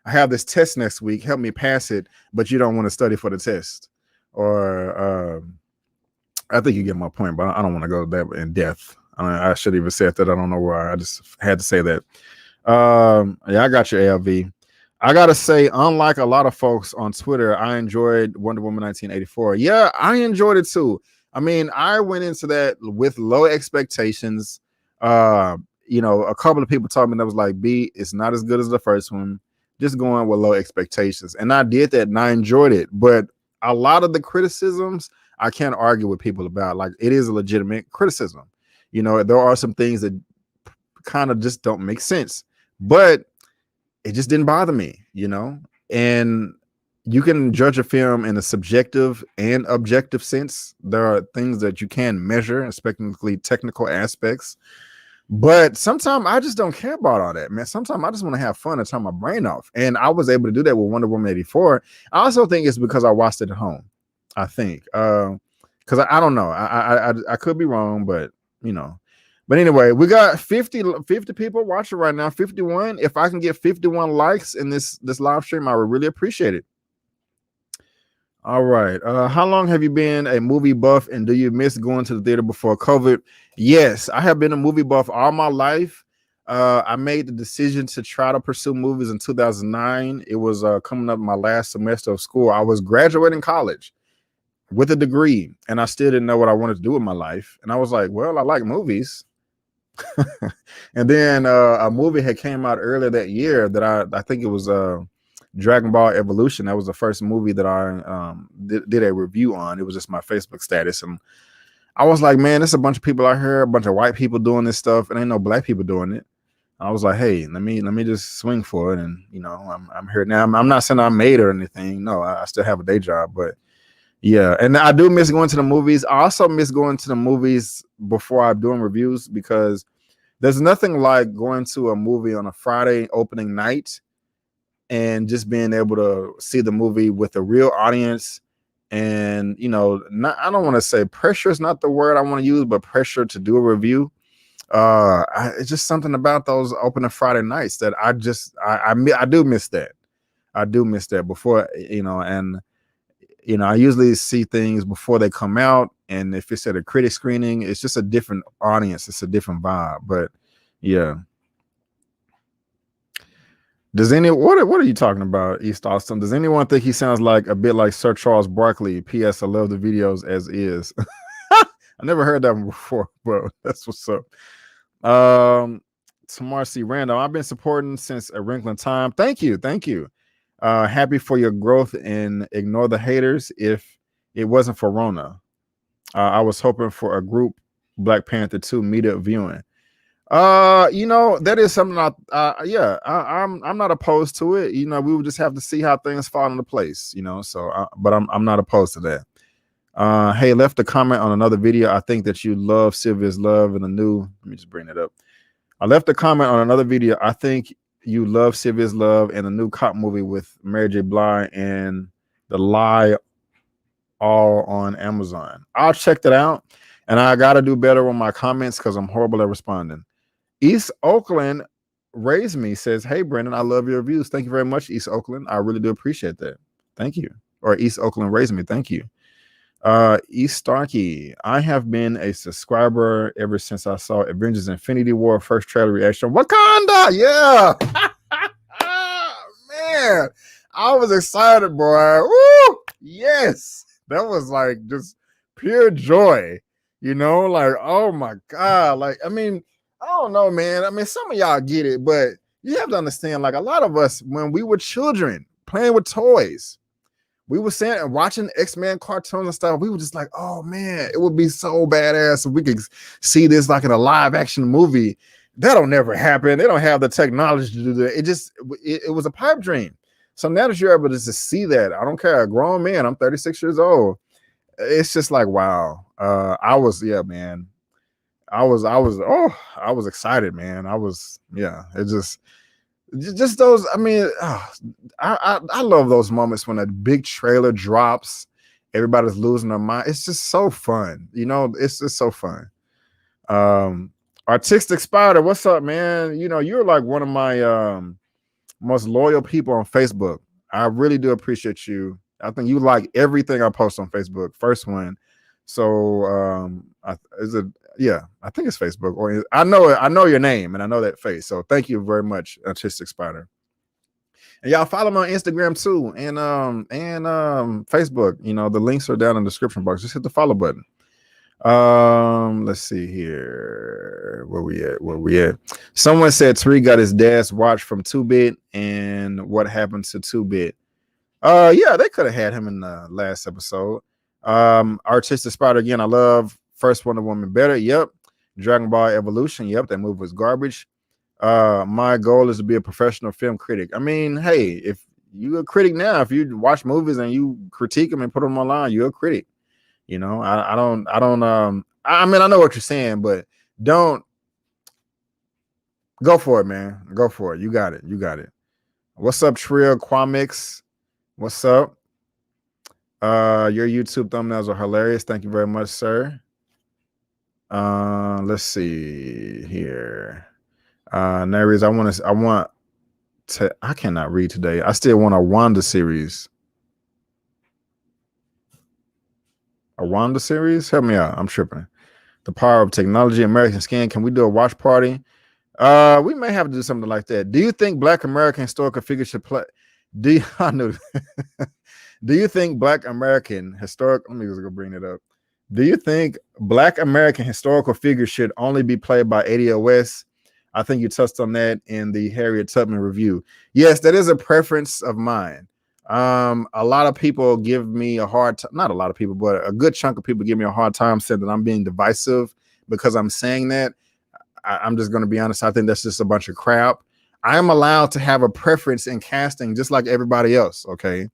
I have this test next week, help me pass it, but you don't want to study for the test. Or I think you get my point, but I don't want to go that in depth. I should even said that. I don't know why. I just had to say that. Yeah, I got your ALV. I gotta say, unlike a lot of folks on Twitter, I enjoyed Wonder Woman 1984. Yeah, I enjoyed it too. I mean, I went into that with low expectations. You know, a couple of people told me that was like, B, it's not as good as the first one. Just going with low expectations. And I did that and I enjoyed it. But a lot of the criticisms, I can't argue with people about. Like, it is a legitimate criticism. You know, there are some things that kind of just don't make sense. But it just didn't bother me, you know? And you can judge a film in a subjective and objective sense. There are things that you can measure, especially technical aspects. But sometimes I just don't care about all that, man. Sometimes I just want to have fun and turn my brain off. And I was able to do that with Wonder Woman 84. I also think it's because I watched it at home. I think. Because I don't know. I could be wrong, but, you know. But anyway, we got 50 people watching right now, 51. If I can get 51 likes in this live stream, I would really appreciate it. All right. How long have you been a movie buff, and do you miss going to the theater before COVID? Yes, I have been a movie buff all my life. I made the decision to try to pursue movies in 2009. It was coming up my last semester of school. I was graduating college with a degree, and I still didn't know what I wanted to do with my life. And I was like, well, I like movies. And then a movie had came out earlier that year that I think it was Dragon Ball Evolution. That was the first movie that I did a review on. It was just my Facebook status, and I was like, man, there's a bunch of people out here, a bunch of white people doing this stuff, and ain't no black people doing it. I was like, hey, let me just swing for it, and you know, I'm here now. I'm not saying I'm made or anything. No, I still have a day job, but yeah, and I do miss going to the movies. I also miss going to the movies before I'm doing reviews, because there's nothing like going to a movie on a Friday opening night and just being able to see the movie with a real audience. And, you know, I don't want to say pressure is not the word I want to use, but pressure to do a review. It's just something about those opening Friday nights that I do miss that. I do miss that before, you know, and you know, I usually see things before they come out, and if it's at a critic screening, it's just a different audience. It's a different vibe. But yeah. What are you talking about, East Austin? Does anyone think he sounds like a bit like Sir Charles Barkley? P.S. I love the videos as is. I never heard that one before, bro. That's what's up. Tamar C. Randall, I've been supporting since a wrinkling time. Thank you. Happy for your growth and ignore the haters. If it wasn't for Rona, I was hoping for a group Black Panther 2 meetup viewing. You know, that is something I'm not opposed to it. You know, we would just have to see how things fall into place, you know. So but I'm not opposed to that. Hey, left a comment on another video. I think that you love Sylvia's love and the new. Let me just bring it up. I left a comment on another video. I think you love Sylvia's love and the new cop movie with Mary J. Blige and The Lie, all on Amazon. I'll check that out, and I got to do better on my comments because I'm horrible at responding. East Oakland Raised Me says, hey, Brendan, I love your reviews. Thank you very much, East Oakland. I really do appreciate that. Thank you. Or East Oakland Raised Me. Thank you. East Starkey, I have been a subscriber ever since I saw Avengers Infinity War first trailer reaction. Wakanda, yeah. Man, I was excited, boy. Woo! Yes. That was like just pure joy. You know, like, oh my God. Like, I mean, I don't know, man. I mean, some of y'all get it, but you have to understand, like a lot of us, when we were children playing with toys, we were saying and watching X-Men cartoons and stuff. We were just like, oh man, it would be so badass if we could see this like in a live action movie. That'll never happen. They don't have the technology to do that. It was a pipe dream. So now that you're able to just see that, I don't care. A grown man, I'm 36 years old. It's just like, wow. I was excited, man. It just those. I mean, I love those moments when a big trailer drops, everybody's losing their mind. It's just so fun, you know. It's just so fun. Artistic Spider, what's up, man? You know, you're like one of my most loyal people on Facebook. I really do appreciate you. I think you like everything I post on Facebook. First one. So I think it's Facebook, or I know your name and I know that face. So thank you very much, Artistic Spider. And y'all follow me on Instagram too, and Facebook. You know, the links are down in the description box. Just hit the follow button. Let's see here. Where we at? Someone said Tariq got his dad's watch from 2-Bit, and what happened to 2-Bit? Yeah, they could have had him in the last episode. Artistic Spider, again, I love First Wonder Woman better. Yep. Dragon Ball Evolution. Yep, that movie was garbage. My goal is to be a professional film critic. I mean, hey, if you're a critic now, if you watch movies and you critique them and put them online, you're a critic. You know, I mean, I know what you're saying, but don't go for it, man. Go for it. You got it. What's up, Trill Quamix? What's up? Your YouTube thumbnails are hilarious. Thank you very much, sir. Let's see here. Naries, I cannot read today. I still want a Wanda series. A Wanda series? Help me out. I'm tripping. The Power of Technology, American Skin. Can we do a watch party? We may have to do something like that. Do you think Black American historical figures should play? Do you think Black American historic? Let me just go bring it up. Do you think Black American historical figures should only be played by ADOS? I think you touched on that in the Harriet Tubman review. Yes, that is a preference of mine. A lot of people give me a hard time, not a lot of people, but a good chunk of people give me a hard time saying that I'm being divisive because I'm saying that. I'm just going to be honest. I think that's just a bunch of crap. I am allowed to have a preference in casting just like everybody else. Okay.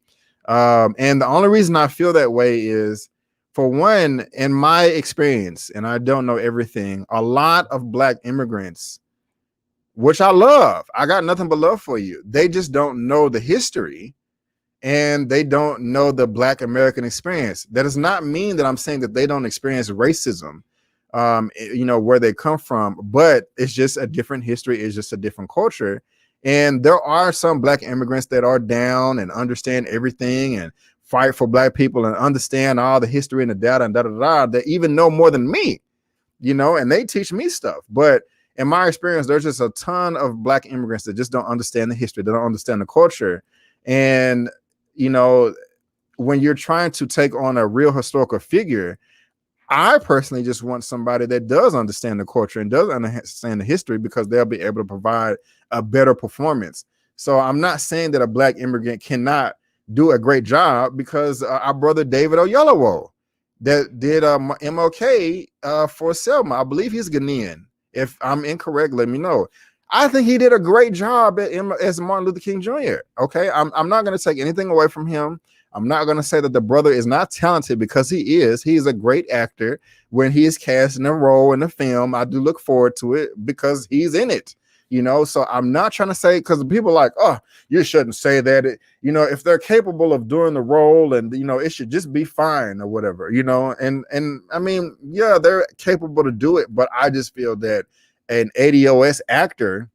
And the only reason I feel that way is, for one, in my experience, and I don't know everything, a lot of Black immigrants, which I love, I got nothing but love for you. They just don't know the history and they don't know the Black American experience. That does not mean that I'm saying that they don't experience racism, you know, where they come from, but it's just a different history. It's just a different culture. And there are some Black immigrants that are down and understand everything and fight for black people and understand all the history and the data and that even know more than me, and they teach me stuff. But in my experience, there's just a ton of black immigrants that just don't understand the history. They don't understand the culture. And, when you're trying to take on a real historical figure, I personally just want somebody that does understand the culture and does understand the history, because they'll be able to provide a better performance. So I'm not saying that a black immigrant cannot do a great job, because our brother David Oyelowo that did MLK for Selma, I believe he's Ghanaian. If I'm incorrect, let me know. I think he did a great job as Martin Luther King Jr. Okay, I'm not going to take anything away from him. I'm not going to say that the brother is not talented, because he is. He is a great actor. When he is cast in a role in the film, I do look forward to it because he's in it. So I'm not trying to say, because people are like, oh, you shouldn't say that. If they're capable of doing the role, and it should just be fine or whatever. And I mean, yeah, they're capable to do it, but I just feel that an ADOS actor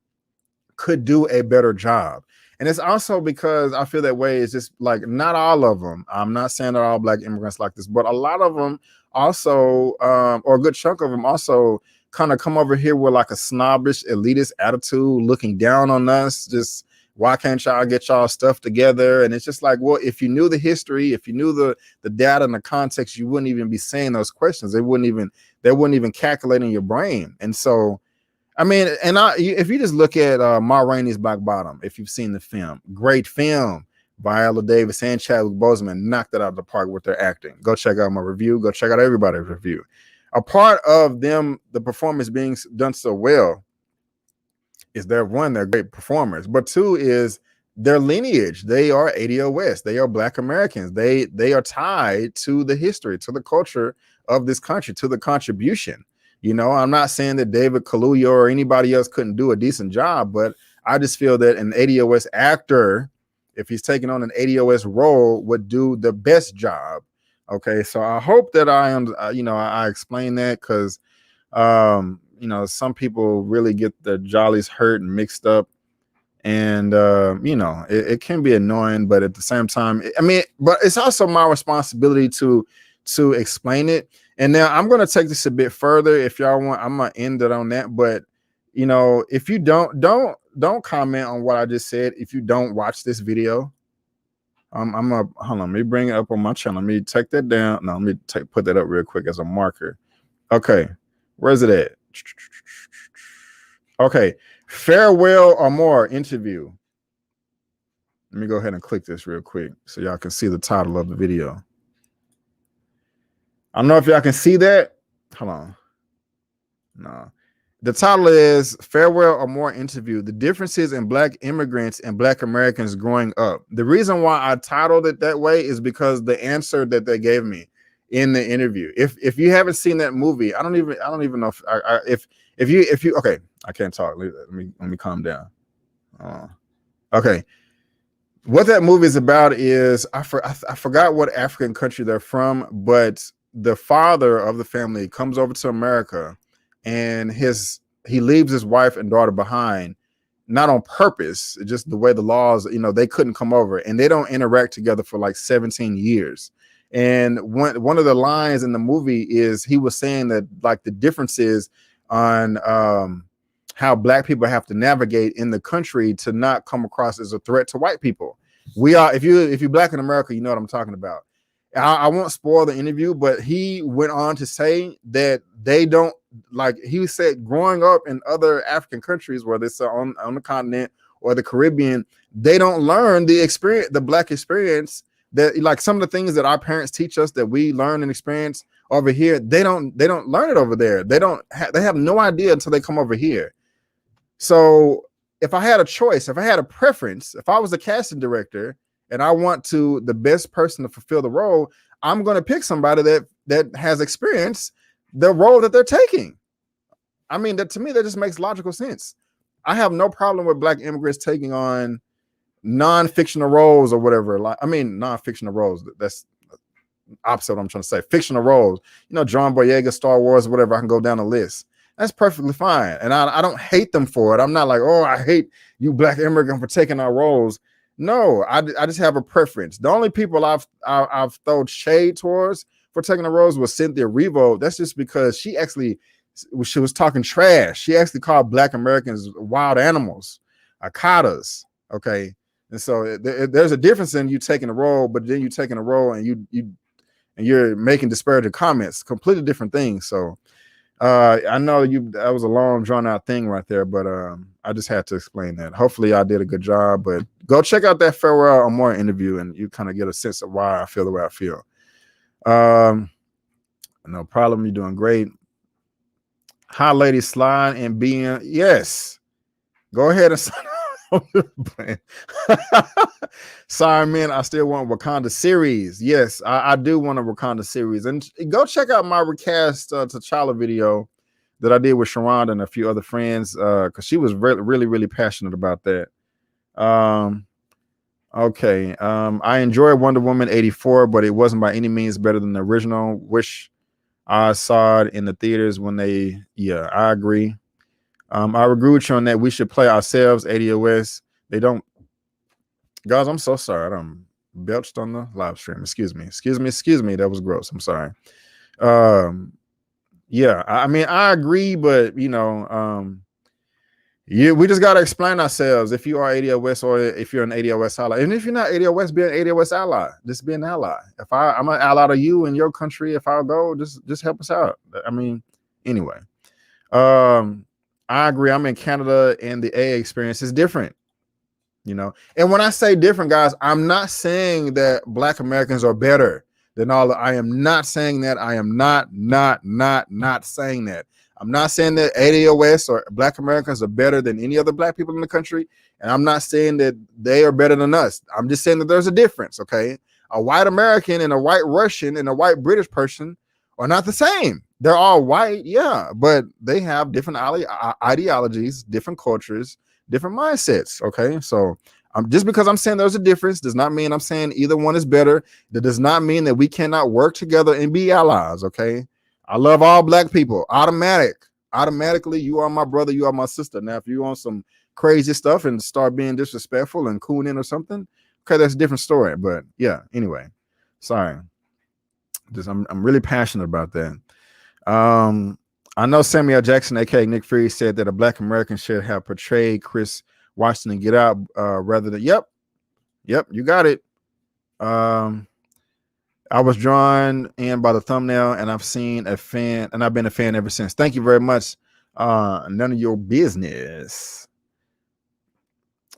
could do a better job. And it's also because I feel that way. It's just like, not all of them. I'm not saying that all black immigrants like this, but a lot of them also, or a good chunk of them also, kind of come over here with like a snobbish, elitist attitude, looking down on us. Just, why can't y'all get y'all stuff together? And it's just like, well, if you knew the history, if you knew the data and the context, you wouldn't even be saying those questions. They wouldn't even calculate in your brain. And so, I mean, if you just look at Ma Rainey's Black Bottom, if you've seen the film, great film. Viola Davis and Chadwick Boseman knocked it out of the park with their acting. Go check out my review. Go check out everybody's review. A part of them, the performance being done so well, is they're great performers, but two is their lineage. They are ADOS. They are Black Americans. They are tied to the history, to the culture of this country, to the contribution. I'm not saying that David Kaluuya or anybody else couldn't do a decent job, but I just feel that an ADOS actor, if he's taking on an ADOS role, would do the best job. Okay, so I hope that I explain that, because some people really get the jollies hurt and mixed up, and it can be annoying, but at the same time, but it's also my responsibility to explain it. And now I'm going to take this a bit further. If y'all want, I'm going to end it on that. But if you don't comment on what I just said, if you don't watch this video, hold on, let me bring it up on my channel. Let me take that down. No, let me put that up real quick as a marker. Okay, where's it at? Okay, farewell or more interview. Let me go ahead and click this real quick so y'all can see the title of the video. I don't know if y'all can see that. Hold on. No. The title is Farewell or More Interview, the differences in Black immigrants and Black Americans growing up. The reason why I titled it that way is because the answer that they gave me in the interview. If you haven't seen that movie, I don't even know if you okay, I can't talk. Let me calm down. Okay. What that movie is about is I forgot what African country they're from, but the father of the family comes over to America, and he leaves his wife and daughter behind, not on purpose, just the way the laws, they couldn't come over, and they don't interact together for like 17 years. And one of the lines in the movie is he was saying that like the differences on how Black people have to navigate in the country to not come across as a threat to white people. We are, if you're Black in America, you know what I'm talking about. I won't spoil the interview, but he went on to say that they don't, like he said, growing up in other African countries, whether it's on the continent or the Caribbean, they don't learn the Black experience, that like some of the things that our parents teach us that we learn and experience over here, they don't learn it over there. They have no idea until they come over here. So if I had a choice, if I had a preference, if I was a casting director and I want the best person to fulfill the role, I'm going to pick somebody that has experience the role that they're taking. I mean, that to me, that just makes logical sense. I have no problem with Black immigrants taking on non-fictional roles or whatever. Non-fictional roles. That's opposite of what I'm trying to say. Fictional roles. John Boyega, Star Wars, whatever. I can go down the list. That's perfectly fine. And I don't hate them for it. I'm not like, oh, I hate you Black immigrant for taking our roles. No, I just have a preference. The only people I've thrown shade towards for taking the roles was Cynthia Revo. That's just because she was talking trash. She actually called Black Americans wild animals, akatas. Okay, and so there's a difference in you taking a role, but then you taking a role and you're making disparaging comments. Completely different things. So I know that was a long drawn out thing right there, but I just had to explain that. Hopefully I did a good job, but go check out that Farewell Amore interview and you kind of get a sense of why I feel the way I feel. No problem. You're doing great. Hi, lady, slide and being yes. Go ahead and sign Sorry, man. I still want Wakanda series. Yes, I do want a Wakanda series. And go check out my recast T'Challa video that I did with Sharronda and a few other friends because she was really, really passionate about that. Okay. I enjoyed Wonder Woman 84, but it wasn't by any means better than the original. Wish I saw it in the theaters when I agree. I agree with you on that. We should play ourselves, ADOS. They don't. Guys, I'm so sorry. I done belched on the live stream. Excuse me. That was gross. I'm sorry. Yeah, I mean, I agree, but we just gotta explain ourselves. If you are ADOS or if you're an ADOS ally, and if you're not ADOS, be an ADOS ally. Just be an ally. If I'm an ally to you in your country, if I'll go, just help us out. I mean, anyway. I agree. I'm in Canada and the AA experience is different, And when I say different, guys, I'm not saying that Black Americans are better than I am not saying that. I am not saying that. I'm not saying that ADOS or Black Americans are better than any other Black people in the country. And I'm not saying that they are better than us. I'm just saying that there's a difference, okay? A white American and a white Russian and a white British person are not the same. They're all white, yeah, but they have different ideologies, different cultures, different mindsets, okay? So just because I'm saying there's a difference does not mean I'm saying either one is better. That does not mean that we cannot work together and be allies, okay? I love all Black people. Automatically, you are my brother, you are my sister. Now, if you on some crazy stuff and start being disrespectful and cooning or something, okay, that's a different story. But yeah, anyway, sorry. I'm really passionate about that. I know Samuel Jackson, aka Nick Fury, said that a Black American should have portrayed Chris Washington Get Out rather than yep, you got it. I was drawn in by the thumbnail and I've been a fan ever since. Thank you very much. None of your business.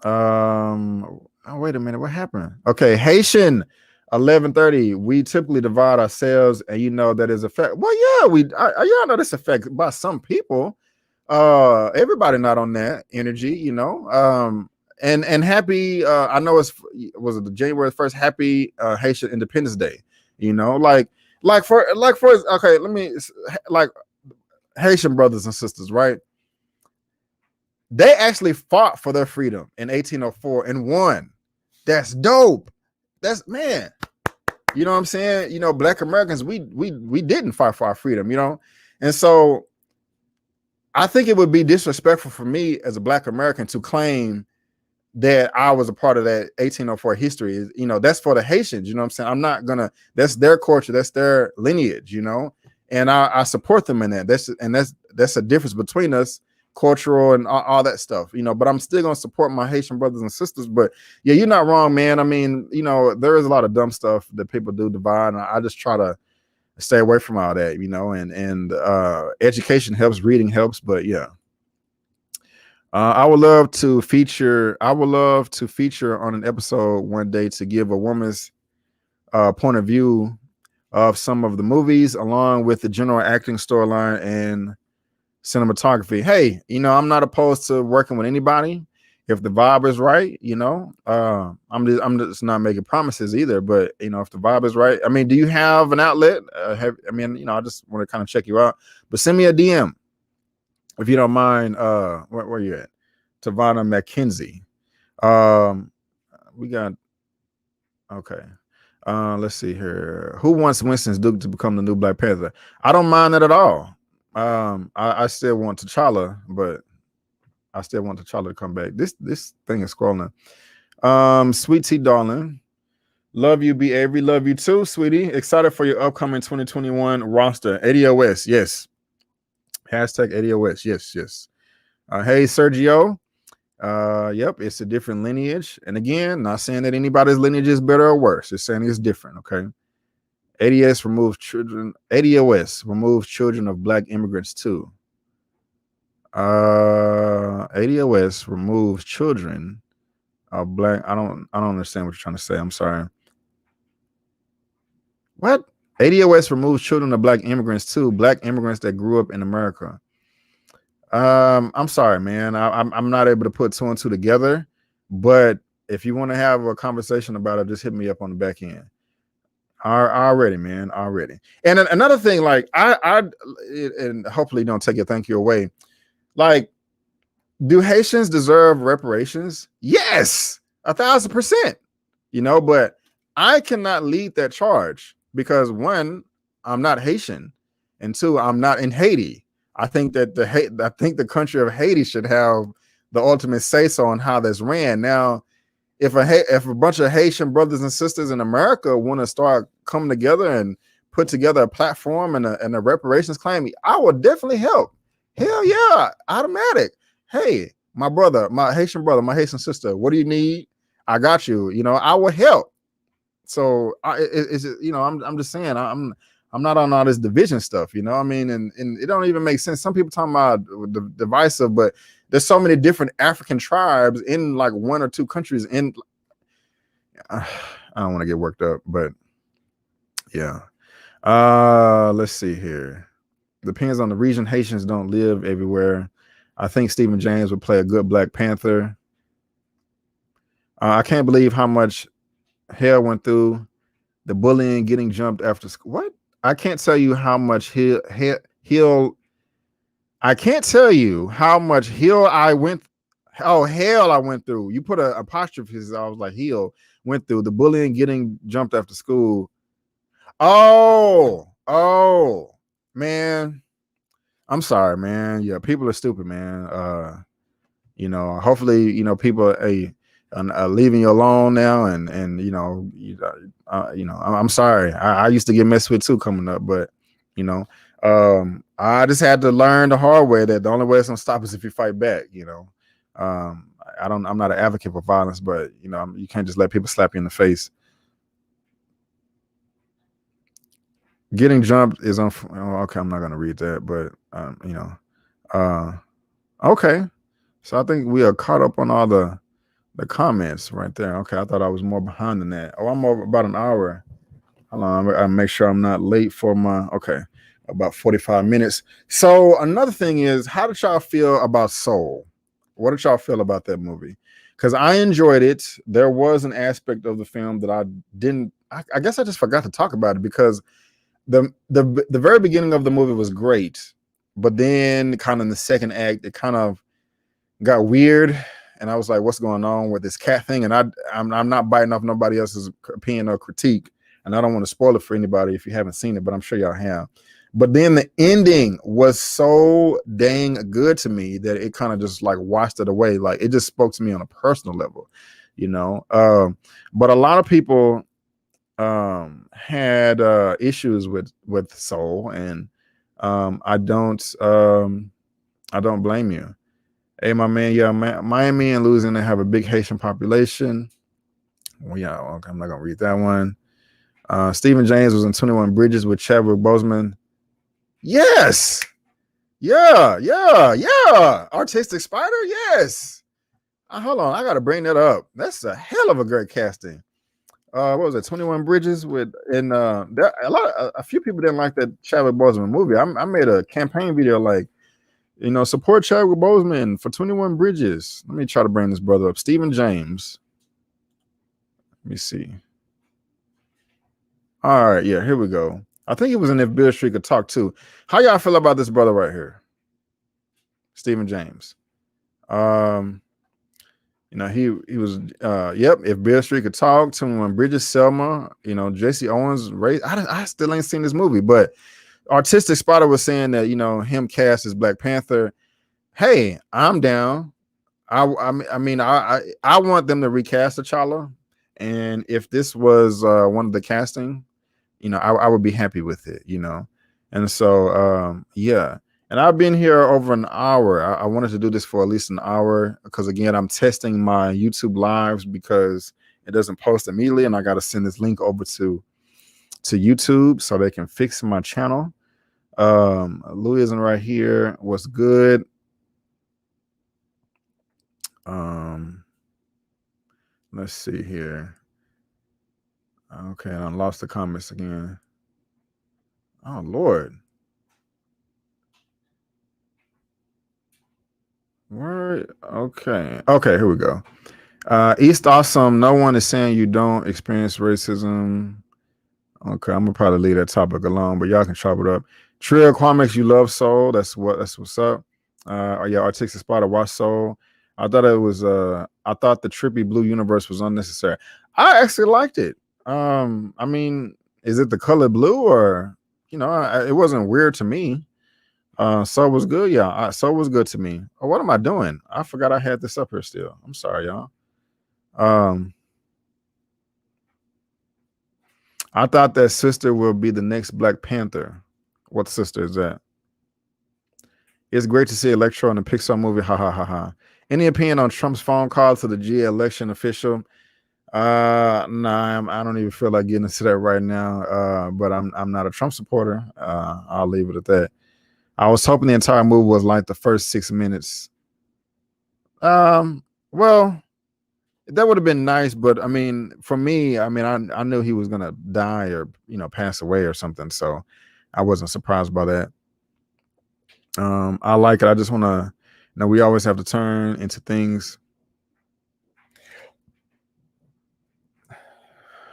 Oh, wait a minute, what happened? Okay, Haitian 11:30. We typically divide ourselves, and that is affect. Well, yeah, y'all know this affected by some people. Everybody not on that energy, and happy. I know was it the January 1st? Happy Haitian Independence Day. Okay, let me Haitian brothers and sisters, right? They actually fought for their freedom in 1804 and won. That's dope. That's man. You know what I'm saying? Black Americans, we didn't fight for our freedom, And so I think it would be disrespectful for me as a Black American to claim that I was a part of that 1804 history. That's for the Haitians, you know what I'm saying? I'm not gonna, that's their culture, that's their lineage, and I support them in that. That's a difference between us, cultural and all that stuff, but I'm still gonna support my Haitian brothers and sisters. But yeah, you're not wrong, man. I mean, there is a lot of dumb stuff that people do divide, and I just try to stay away from all that, and education helps, reading helps, but yeah. I would love to feature on an episode one day to give a woman's point of view of some of the movies, along with the general acting, storyline, and cinematography. Hey, I'm not opposed to working with anybody if the vibe is right. I'm just not making promises either. But if the vibe is right, I mean, do you have an outlet? I just want to kind of check you out. But send me a DM if you don't mind. Where you at? Tavana McKenzie. We got okay. Let's see here. Who wants Winston Duke to become the new Black Panther? I don't mind that at all. I still want T'Challa, but I still want T'Challa to come back. This thing is scrolling. Sweet Tea Darling. Love you, B. Avery. Love you too, sweetie. Excited for your upcoming 2021 roster. ADOS, yes. Hashtag ADOS, yes, yes. Hey, Sergio. Yep, it's a different lineage. And again, not saying that anybody's lineage is better or worse. Just saying it's different, okay? ADOS removes children of black immigrants too. ADOS removes children of black. I don't understand what you're trying to say. I'm sorry. What? ADOS removes children of black immigrants too. Black immigrants that grew up in America. I'm sorry, man. I'm not able to put two and two together. But if you want to have a conversation about it, just hit me up on the back end. Already, man. Already. And another thing, like and hopefully don't take your thank you away. Like, do Haitians deserve reparations? Yes, 1,000%. You know, but I cannot lead that charge because one, I'm not Haitian, and two, I'm not in Haiti. I think that the country of Haiti should have the ultimate say so on how that's ran. Now, if a bunch of Haitian brothers and sisters in America want to start coming together and put together a platform and a reparations claim, I will definitely help. Hell yeah, automatic. Hey, my brother, my Haitian sister, what do you need? I got you. You know, I will help. So I'm just saying, I'm not on all this division stuff, you know. I mean, and it don't even make sense. Some people talking about the divisive, but there's so many different African tribes in like one or two countries. I don't want to get worked up, but yeah. Let's see here. Depends on the region. Haitians don't live everywhere. I think Stephen James would play a good Black Panther. I can't believe how much hell went through the bullying, getting jumped after school. What? I can't tell you how much I can't tell you how much hell I went through. You put an apostrophe, I was like, went through the bullying, getting jumped after school. Oh, man. I'm sorry, man. Yeah, people are stupid, man. You know, hopefully, you know, people are leaving you alone now, and you know, I'm sorry. I used to get messed with too coming up, but you know, I just had to learn the hard way that the only way it's gonna stop is if you fight back. You know, I'm not an advocate for violence, but you know, you can't just let people slap you in the face. Getting jumped is okay. I'm not gonna read that, but you know, okay. So I think we are caught up on all the comments right there. Okay, I thought I was more behind than that. Oh, I'm over about an hour. Hold on, I make sure I'm not late for my. Okay, about 45 minutes. So another thing is, how did y'all feel about Soul? What did y'all feel about that movie? Because I enjoyed it. There was an aspect of the film that I didn't. I guess I just forgot to talk about it because the very beginning of the movie was great, but then kind of in the second act, it kind of got weird, and I was like, "What's going on with this cat thing?" And I'm not biting off nobody else's opinion or critique, and I don't want to spoil it for anybody if you haven't seen it, but I'm sure y'all have. But then the ending was so dang good to me that it kind of just like washed it away. Like it just spoke to me on a personal level, you know. But a lot of people had issues with Soul, and I don't blame you. Hey, my man, yeah, Miami and Louisiana have a big Haitian population. Well, yeah, okay, I'm not gonna read that one. Stephen James was in 21 Bridges with Chadwick Boseman. Yes, yeah. Artistic Spider, yes. Hold on, I gotta bring that up. That's a hell of a great casting. What was it? 21 Bridges with, and a few people didn't like that Chadwick Boseman movie. I made a campaign video like, you know, support Chadwick Boseman for 21 Bridges. Let me try to bring this brother up. Stephen James. Let me see. All right, yeah, here we go. I think it was in If Bill Street Could Talk Too. How y'all feel about this brother right here? Stephen James. You know, he was yep, If Bill Street Could Talk, 21 Bridges, Selma, you know, Jesse Owens, Ray. I still ain't seen this movie, but Artistic Spider was saying that, you know, him cast as Black Panther. Hey, I'm down. I want them to recast T'Challa, and if this was one of the casting, I would be happy with it, and so yeah. And I've been here over an hour. I wanted to do this for at least an hour because, again, I'm testing my YouTube lives because it doesn't post immediately, and I got to send this link over to YouTube so they can fix my channel. Louis isn't right here. What's good? Let's see here. Okay, I lost the comments again. Oh Lord. Word. Okay, here we go. East Awesome. No one is saying you don't experience racism. Okay, I'm gonna probably leave that topic alone, but y'all can chop it up. Trill Quamex, you love Soul. That's what's up. Yeah, Artistic Spider, watch Soul. I thought I thought the trippy blue universe was unnecessary. I actually liked it. I mean, is it the color blue or it wasn't weird to me. Soul was good, yeah. Soul was good to me. Oh, what am I doing? I forgot I had this up here still. I'm sorry, y'all. I thought that sister will be the next Black Panther. What sister is that? It's great to see Electro in the Pixar movie. Ha ha ha ha. Any opinion on Trump's phone call to the GA election official? Nah, I don't even feel like getting into that right now. But I'm not a Trump supporter. I'll leave it at that. I was hoping the entire movie was like the first 6 minutes. Well, that would have been nice, but I mean, for me, I knew he was gonna die or pass away or something, so I wasn't surprised by that. I like it. I just want to, we always have to turn into things.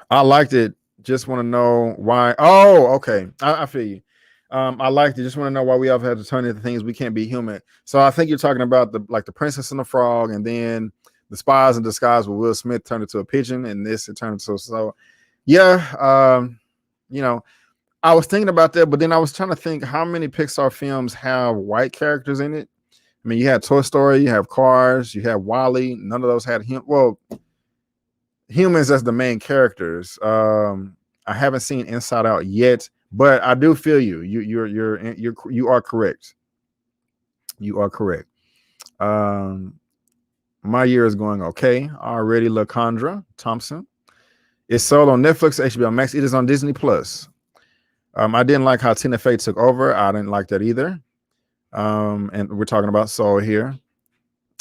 I liked it. Just want to know why. Oh, okay. I feel you. I liked it. Just want to know why we all have to turn into things we can't be human. So I think you're talking about the Princess and the Frog, and then the Spies in Disguise with Will Smith turned into a pigeon, and this it turned into so. Yeah, I was thinking about that, but then I was trying to think how many Pixar films have white characters in it. I mean, you had Toy Story, you have Cars, you have WALL-E. None of those had him. Well, humans as the main characters. I haven't seen Inside Out yet, but I do feel you. You are correct. You are correct. My year is going okay already. LaCondra Thompson. It's sold on Netflix, HBO Max. It is on Disney Plus. I didn't like how Tina Fey took over. I didn't like that either. And we're talking about Soul here.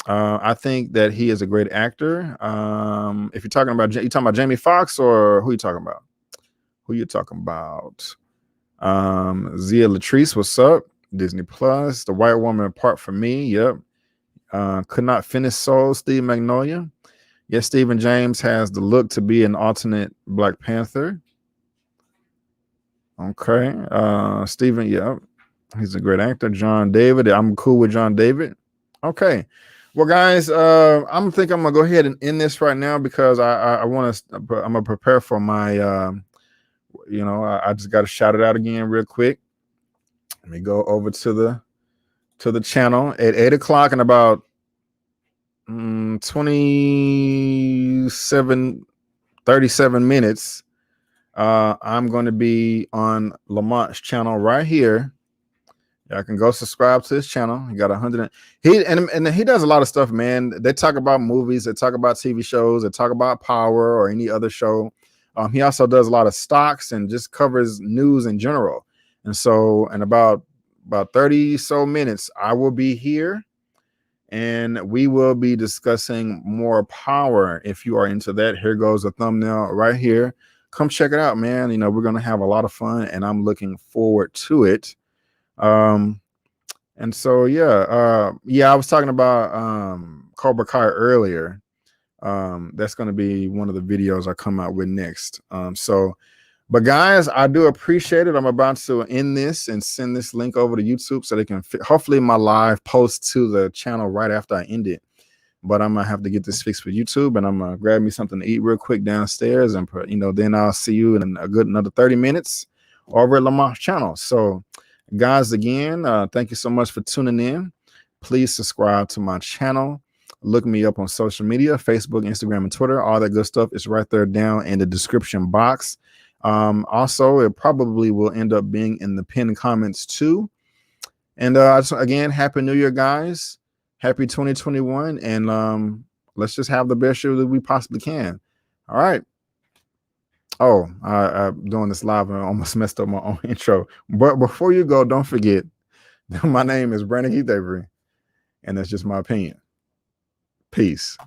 I think that he is a great actor. If you're talking about Jamie Foxx, or who you talking about? Zia Latrice, what's up? Disney Plus. The White Woman Apart From Me. Yep. Could not finish Soul. Steve Magnolia. Yes, Stephen James has the look to be an alternate Black Panther. Okay. Stephen, yeah, he's a great actor. John David. I'm cool with John David. Okay. Well, guys, I'm gonna go ahead and end this right now because I'm gonna prepare for my I just gotta shout it out again real quick. Let me go over to the channel at 8 o'clock in about 37 minutes. I'm going to be on Lamont's channel right here. Y'all can go subscribe to his channel. He got 100. He does a lot of stuff, man. They talk about movies, they talk about TV shows, they talk about Power or any other show. He also does a lot of stocks and just covers news in general. And so, in about 30 so minutes, I will be here and we will be discussing more Power. If you are into that, here goes a thumbnail right here. Come check it out, man. We're going to have a lot of fun and I'm looking forward to it. And so, I was talking about Cobra Kai earlier. That's going to be one of the videos I come out with next. But guys, I do appreciate it. I'm about to end this and send this link over to YouTube so they can hopefully my live post to the channel right after I end it. But I'm gonna have to get this fixed for YouTube, and I'm gonna grab me something to eat real quick downstairs, and then I'll see you in another 30 minutes over at Lamont's channel. So, guys, again, thank you so much for tuning in. Please subscribe to my channel. Look me up on social media, Facebook, Instagram, and Twitter. All that good stuff is right there down in the description box. Also, it probably will end up being in the pinned comments too. And again, Happy New Year, guys. Happy 2021. And let's just have the best year that we possibly can. All right. Oh, doing this live and I almost messed up my own intro. But before you go, don't forget, my name is Brandon Keith Avery, and that's just my opinion. Peace.